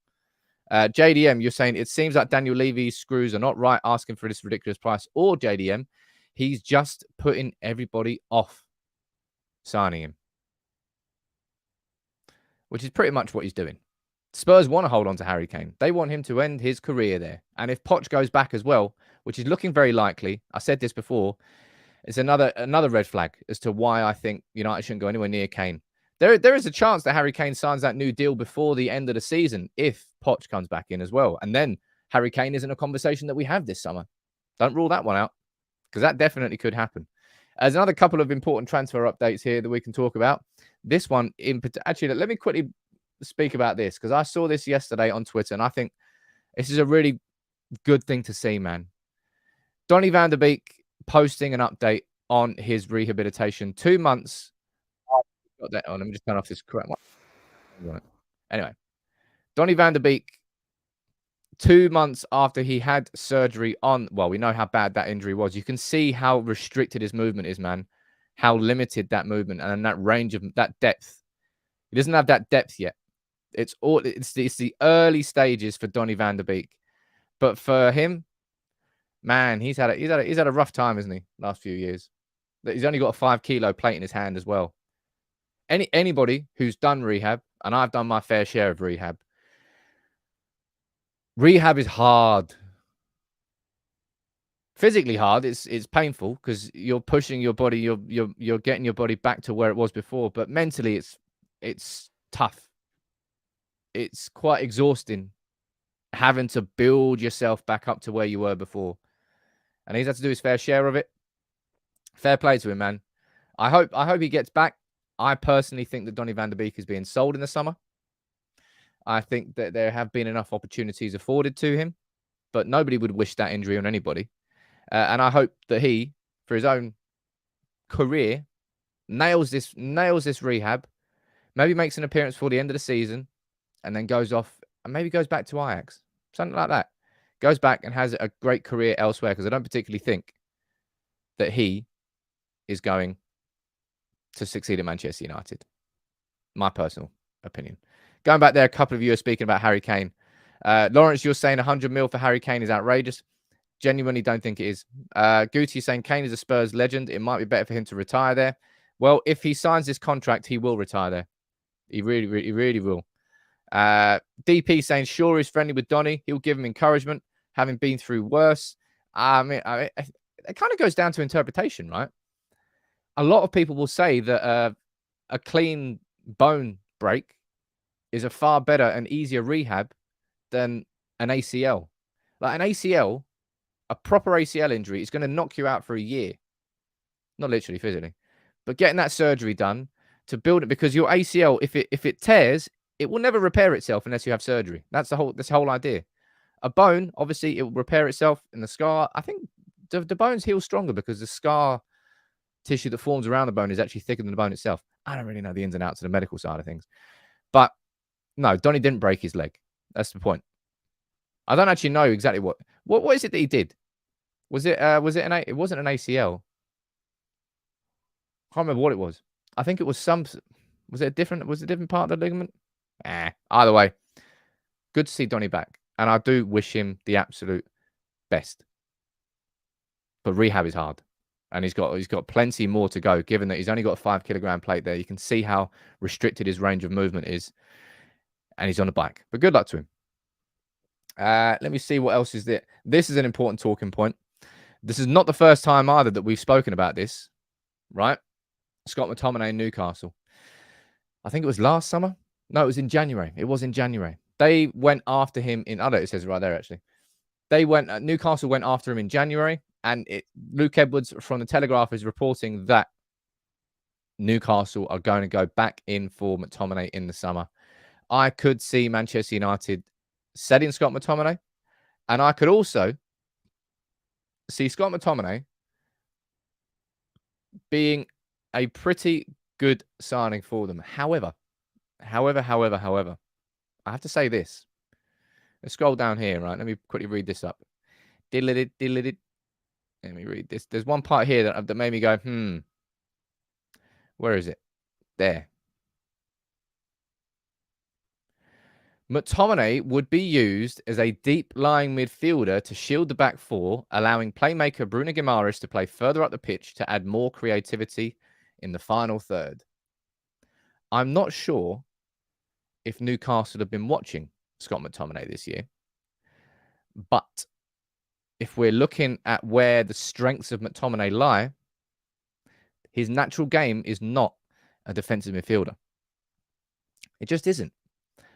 JDM, you're saying it seems like Daniel Levy's screws are not right asking for this ridiculous price. Or JDM, he's just putting everybody off signing him, which is pretty much what he's doing. Spurs want to hold on to Harry Kane. They want him to end his career there. And if Poch goes back as well, which is looking very likely, I said this before, it's another red flag as to why I think United shouldn't go anywhere near Kane. There is a chance that Harry Kane signs that new deal before the end of the season if Poch comes back in as well. And then Harry Kane isn't a conversation that we have this summer. Don't rule that one out, because that definitely could happen. There's another couple of important transfer updates here that we can talk about. This one, actually, let me quickly speak about this, because I saw this yesterday on Twitter, and I think this is a really good thing to see, man. Donnie Van Der Beek posting an update on his rehabilitation 2 months. Got that on. Let me just turn off this crap. Anyway, Donnie Van Der Beek, 2 months after he had surgery on, well, we know how bad that injury was. You can see how restricted his movement is, man. How limited that movement and that range of that depth. He doesn't have that depth yet. It's the early stages for Donnie Van Der Beek, but for him, man, he's had a rough time, isn't he? Last few years. He's only got a 5 kilo plate in his hand as well. Anybody who's done rehab, and I've done my fair share of rehab. Rehab is hard. Physically hard. It's painful because you're pushing your body. You're getting your body back to where it was before. But mentally, it's tough. It's quite exhausting having to build yourself back up to where you were before. And he's had to do his fair share of it. Fair play to him, man. I hope he gets back. I personally think that Donnie Van Der Beek is being sold in the summer. I think that there have been enough opportunities afforded to him, but nobody would wish that injury on anybody. And I hope that he, for his own career, nails this rehab, maybe makes an appearance for the end of the season, and then goes off and maybe goes back to Ajax, something like that. Goes back and has a great career elsewhere, because I don't particularly think that he is going to succeed at Manchester United. My personal opinion. Going back there, a couple of you are speaking about Harry Kane. Lawrence, you're saying 100 mil for Harry Kane is outrageous. Genuinely don't think it is. Guti saying Kane is a Spurs legend. It might be better for him to retire there. Well, if he signs this contract, he will retire there. He really will. DP saying sure he's friendly with Donny. He'll give him encouragement, having been through worse. I mean, it kind of goes down to interpretation, right? A lot of people will say that a clean bone break is a far better and easier rehab than an ACL. Like an ACL, a proper ACL injury is going to knock you out for a year. Not literally, physically. But getting that surgery done to build it, because your ACL, if it tears, it will never repair itself unless you have surgery. That's the whole idea. A bone, obviously, it will repair itself in the scar. I think the bones heal stronger because the scar tissue that forms around the bone is actually thicker than the bone itself. I don't really know the ins and outs of the medical side of things. But no, Donny didn't break his leg. That's the point. I don't actually know exactly what is it that he did. It wasn't an ACL. I can't remember what it was. I think it was was it a different part of the ligament? Either way, good to see Donny back. And I do wish him the absolute best. But rehab is hard. And he's got plenty more to go, given that he's only got a 5 kilogram plate there. You can see how restricted his range of movement is. And he's on a bike. But good luck to him. Let me see what else is there. This is an important talking point. This is not the first time either that we've spoken about this, right? Scott McTominay in Newcastle. I think it was last summer. No, it was in January. It was in January. They went after him in... I know it says right there, actually. Newcastle went after him in January. And Luke Edwards from the Telegraph is reporting that Newcastle are going to go back in for McTominay in the summer. I could see Manchester United selling Scott McTominay. And I could also see Scott McTominay being a pretty good signing for them. However, I have to say this. Let's scroll down here, right? Let me quickly read this up. Let me read this. There's one part here that made me go, where is it? There. McTominay would be used as a deep-lying midfielder to shield the back four, allowing playmaker Bruno Guimaraes to play further up the pitch to add more creativity in the final third. I'm not sure if Newcastle have been watching Scott McTominay this year, but if we're looking at where the strengths of McTominay lie, his natural game is not a defensive midfielder. It just isn't.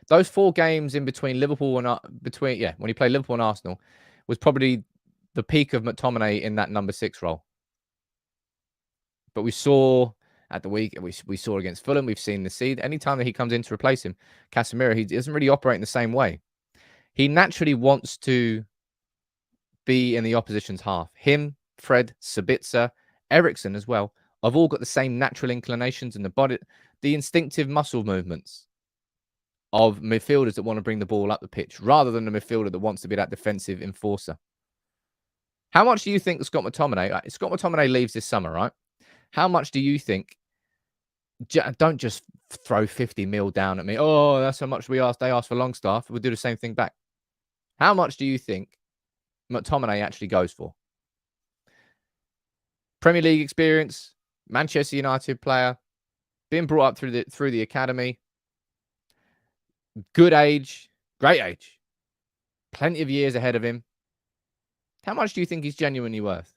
Those 4 games in between Liverpool and when he played Liverpool and Arsenal was probably the peak of McTominay in that number 6 role. But we saw at the week, we saw against Fulham, we've seen the seed. Anytime that he comes in to replace him, Casemiro, he doesn't really operate in the same way. He naturally wants to be in the opposition's half. Him, Fred, Sabitzer, Eriksen as well, have all got the same natural inclinations in the body, the instinctive muscle movements of midfielders that want to bring the ball up the pitch rather than a midfielder that wants to be that defensive enforcer. How much do you think Scott McTominay leaves this summer, right? How much do you think? Don't just throw 50 mil down at me. Oh, that's how much they asked for Longstaff. We'll do the same thing back. How much do you think McTominay actually goes for? Premier League experience, Manchester United player, been brought up through the academy. Good age, great age, plenty of years ahead of him. How much do you think he's genuinely worth?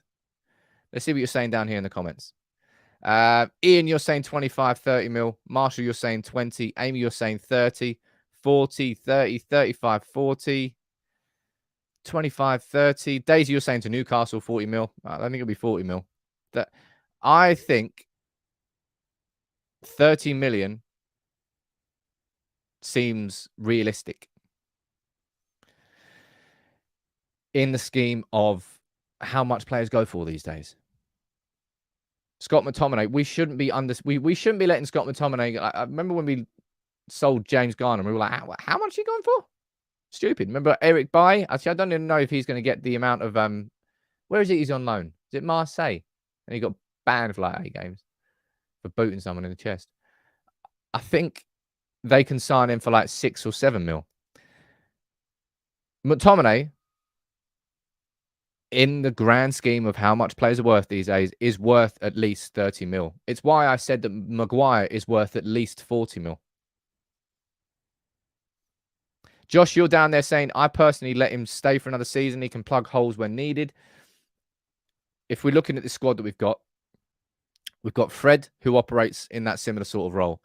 Let's see what you're saying down here in the comments. Ian, you're saying 25, 30 mil. Marshall, you're saying 20. Amy, you're saying 30, 40, 30, 35, 40, 25, 30. Daisy, you're saying to Newcastle 40 mil. I don't think it'll be 40 mil. I think 30 million seems realistic in the scheme of how much players go for these days. Scott McTominay, we shouldn't be letting Scott McTominay. I remember when we sold James Garner, we were like, how much are you going for? Stupid. Remember Eric Bailly? Actually, I don't even know if he's going to get the amount of where is it he's on loan? Is it Marseille? And he got banned for like 8 games for booting someone in the chest. I think they can sign him for like 6 or 7 mil. McTominay, in the grand scheme of how much players are worth these days, is worth at least 30 mil. It's why I said that Maguire is worth at least 40 mil. Josh, you're down there saying, I personally let him stay for another season. He can plug holes when needed. If we're looking at the squad that we've got Fred, who operates in that similar sort of role.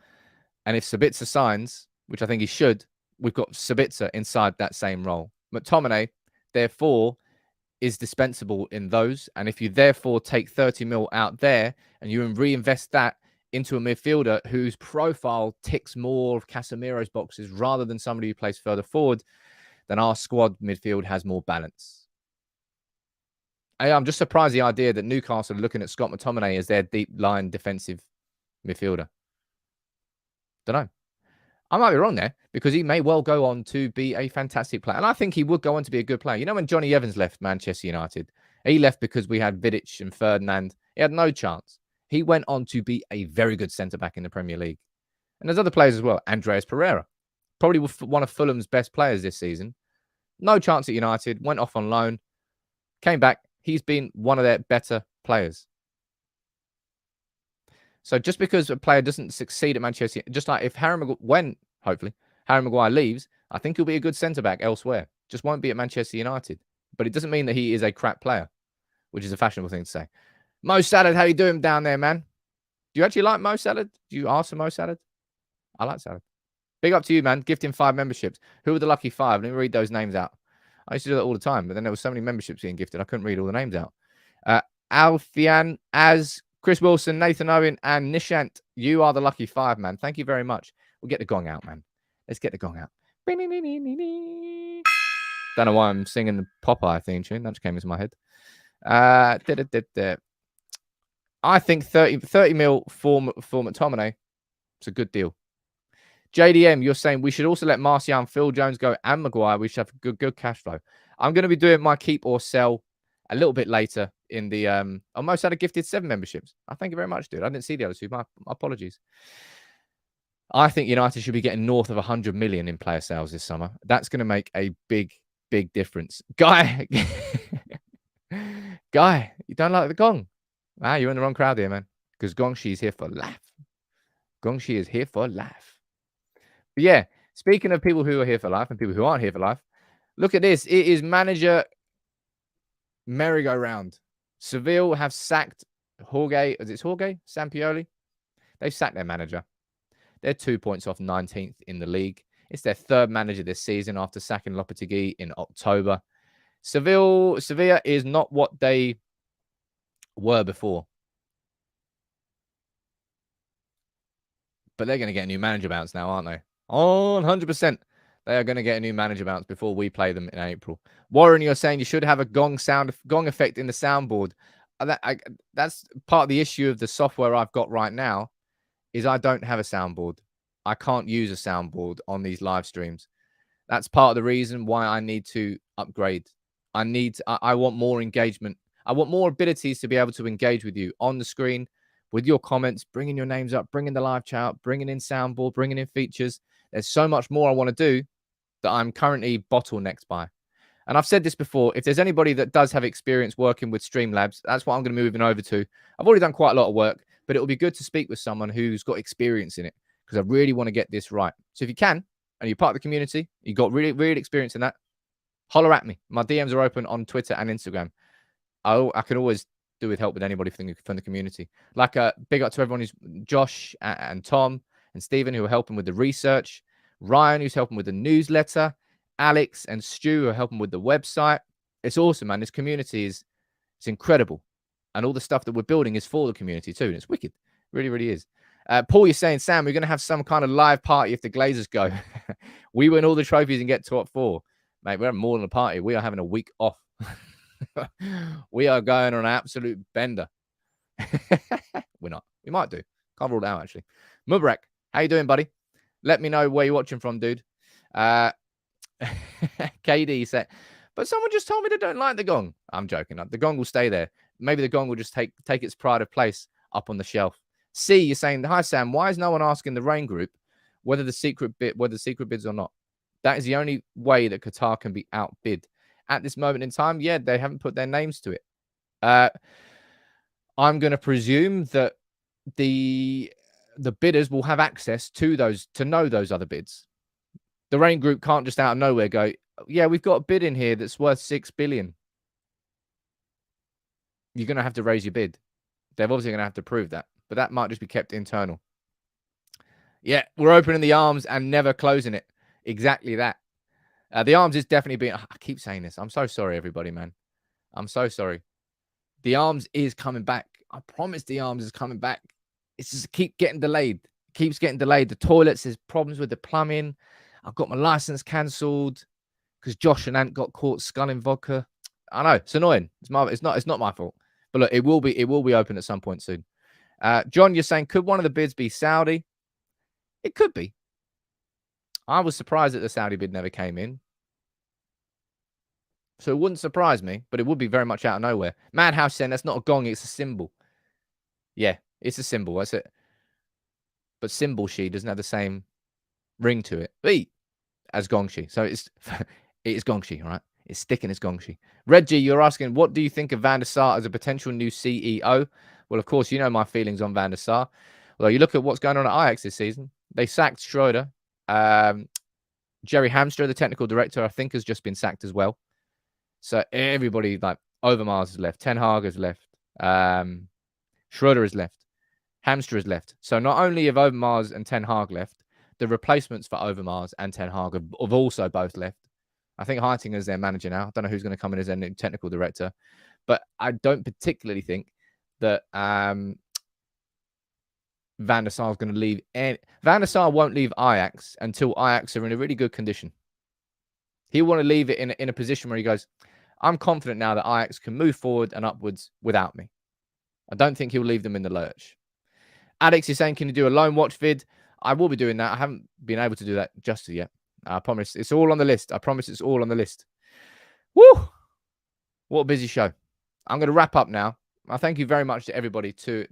And if Sabitzer signs, which I think he should, we've got Sabitzer inside that same role. McTominay, therefore, is dispensable in those. And if you therefore take 30 mil out there and you reinvest that into a midfielder whose profile ticks more of Casemiro's boxes rather than somebody who plays further forward, then our squad midfield has more balance. I'm just surprised the idea that Newcastle are looking at Scott McTominay as their deep line defensive midfielder. Don't know. I might be wrong there because he may well go on to be a fantastic player. And I think he would go on to be a good player. You know, when Johnny Evans left Manchester United, he left because we had Vidic and Ferdinand. He had no chance. He went on to be a very good centre-back in the Premier League. And there's other players as well. Andreas Pereira, probably one of Fulham's best players this season. No chance at United. Went off on loan. Came back. He's been one of their better players. So just because a player doesn't succeed at Manchester, just like if hopefully, Harry Maguire leaves, I think he'll be a good centre-back elsewhere. Just won't be at Manchester United. But it doesn't mean that he is a crap player, which is a fashionable thing to say. Mo Salad, how you doing down there, man? Do you actually like Mo Salad? Do you ask for Mo Salad? I like Salad. Big up to you, man. Gifting 5 memberships. Who are the lucky 5? Let me read those names out. I used to do that all the time, but then there were so many memberships being gifted, I couldn't read all the names out. Alfian, Az, Chris Wilson, Nathan Owen, and Nishant. You are the lucky 5, man. Thank you very much. We'll get the gong out, man. Let's get the gong out. Don't know why I'm singing the Popeye theme tune. That just came into my head. I think 30 mil for McTominay. It's a good deal. JDM, you're saying we should also let Martial and Phil Jones go and Maguire. We should have good cash flow. I'm going to be doing my keep or sell a little bit later in the almost had a gifted 7 memberships. I thank you very much, dude. I didn't see the other 2. My apologies. I think United should be getting north of 100 million in player sales this summer. That's going to make a big difference. Guy, Guy, you don't like the gong? Ah, you're in the wrong crowd here, man. Because Gongshi is here for life. Gongshi is here for life. But yeah, speaking of people who are here for life and people who aren't here for life, look at this. It is manager merry-go-round. Sevilla have sacked Jorge. Is it Jorge Sampaoli? They've sacked their manager. They're 2 points off 19th in the league. It's their 3rd manager this season after sacking Lopetegui in October. Sevilla is not what they were before. But they're going to get a new manager bounce now, aren't they? Oh, 100%. They are going to get a new manager bounce before we play them in April. Warren, you're saying you should have a gong effect in the soundboard. That's part of the issue of the software I've got right now is I don't have a soundboard. I can't use a soundboard on these live streams. That's part of the reason why I need to upgrade. I want more engagement. I want more abilities to be able to engage with you on the screen, with your comments, bringing your names up, bringing the live chat, bringing in soundboard, bringing in features. There's so much more I want to do that I'm currently bottlenecked by. And I've said this before, if there's anybody that does have experience working with Streamlabs, that's what I'm going to be moving over to. I've already done quite a lot of work, but it'll be good to speak with someone who's got experience in it because I really want to get this right. So if you can, and you're part of the community, you got really experience in that, holler at me. My DMs are open on Twitter and Instagram. I can always do with help with anybody from the community. Like big up to everyone who's Josh and Tom and Stephen who are helping with the research. Ryan who's helping with the newsletter. Alex and Stu who are helping with the website. It's awesome, man. This community it's incredible. And all the stuff that we're building is for the community too. And it's wicked. Really is. Paul, you're saying, Sam, we're going to have some kind of live party if the Glazers go. We win all the trophies and get top 4. Mate, we're having more than a party. We are having a week off. We are going on an absolute bender. We're not. We might do. Can't rule it out, actually. Mubarak, how you doing, buddy? Let me know where you're watching from, dude. KD said, but someone just told me they don't like the gong. I'm joking. The gong will stay there. Maybe the gong will just take its pride of place up on the shelf. C, you're saying, hi, Sam, why is no one asking the Rain Group whether the secret bids or not? That is the only way that Qatar can be outbid. At this moment in time, yeah, they haven't put their names to it. I'm going to presume that the bidders will have access to know those other bids. The Rain Group can't just out of nowhere go, yeah, we've got a bid in here that's worth 6 billion. You're going to have to raise your bid. They're obviously going to have to prove that, but that might just be kept internal. Yeah, we're opening the arms and never closing it. Exactly that. The arms is definitely being... I keep saying this. I'm so sorry, everybody, man. I'm so sorry. The arms is coming back. I promise the arms is coming back. It's just keep getting delayed. Keeps getting delayed. The toilets, there's problems with the plumbing. I've got my license cancelled because Josh and Ant got caught sculling vodka. I know. It's annoying. It's not my fault. But look, it will be open at some point soon. John, you're saying, could one of the bids be Saudi? It could be. I was surprised that the Saudi bid never came in. So it wouldn't surprise me, but it would be very much out of nowhere. Madhouse saying that's not a gong, it's a symbol. Yeah, it's a symbol. That's it. But symbol she doesn't have the same ring to it as gongshi. So it is gongshi, all right? It's sticking as gongshi. Reggie, you're asking, what do you think of Van der Sar as a potential new CEO? Well, of course, you know my feelings on Van der Sar. Well, you look at what's going on at Ajax this season. They sacked Schroeder. Jerry Hamstra, the technical director, I think has just been sacked as well. So everybody, like Overmars has left, Ten Hag has left, Schroeder has left, Hamstra has left. So not only have Overmars and Ten Hag left, the replacements for Overmars and Ten Hag have also both left. I think Heitinga is their manager now. I don't know who's going to come in as their new technical director, but I don't particularly think that Van der Sar is going to leave. Van der Sar won't leave Ajax until Ajax are in a really good condition. He'll want to leave it in a position where he goes, I'm confident now that Ajax can move forward and upwards without me. I don't think he'll leave them in the lurch. Alex is saying, can you do a loan watch vid? I will be doing that. I haven't been able to do that just yet. I promise. It's all on the list. I promise it's all on the list. Woo! What a busy show. I'm going to wrap up now. I thank you very much to everybody, to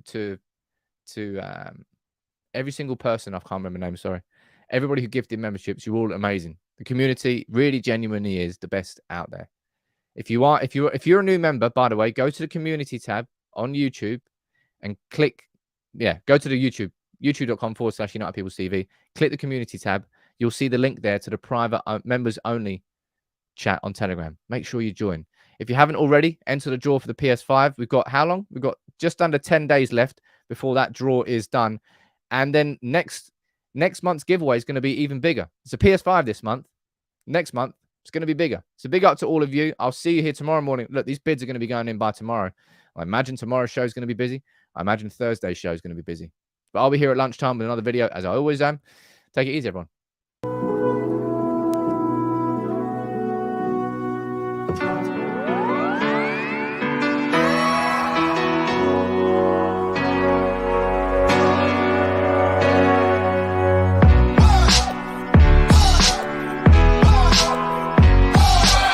every single person. I can't remember names. Sorry, everybody who gifted memberships. You're all amazing. The community really genuinely is the best out there. If you're a new member, by the way, go to the community tab on YouTube and click. Yeah, go to the youtube.com/United People's TV. Click the community tab. You'll see the link there to the private members only chat on Telegram. Make sure you join. If you haven't already, enter the draw for the PS5. We've got how long? We've got just under 10 days left before that draw is done. And then next month's giveaway is going to be even bigger. It's a PS5 this month. Next month, it's going to be bigger. So big up to all of you. I'll see you here tomorrow morning. Look, these bids are going to be going in by tomorrow. I imagine tomorrow's show is going to be busy. I imagine Thursday's show is going to be busy. But I'll be here at lunchtime with another video, as I always am. Take it easy, everyone.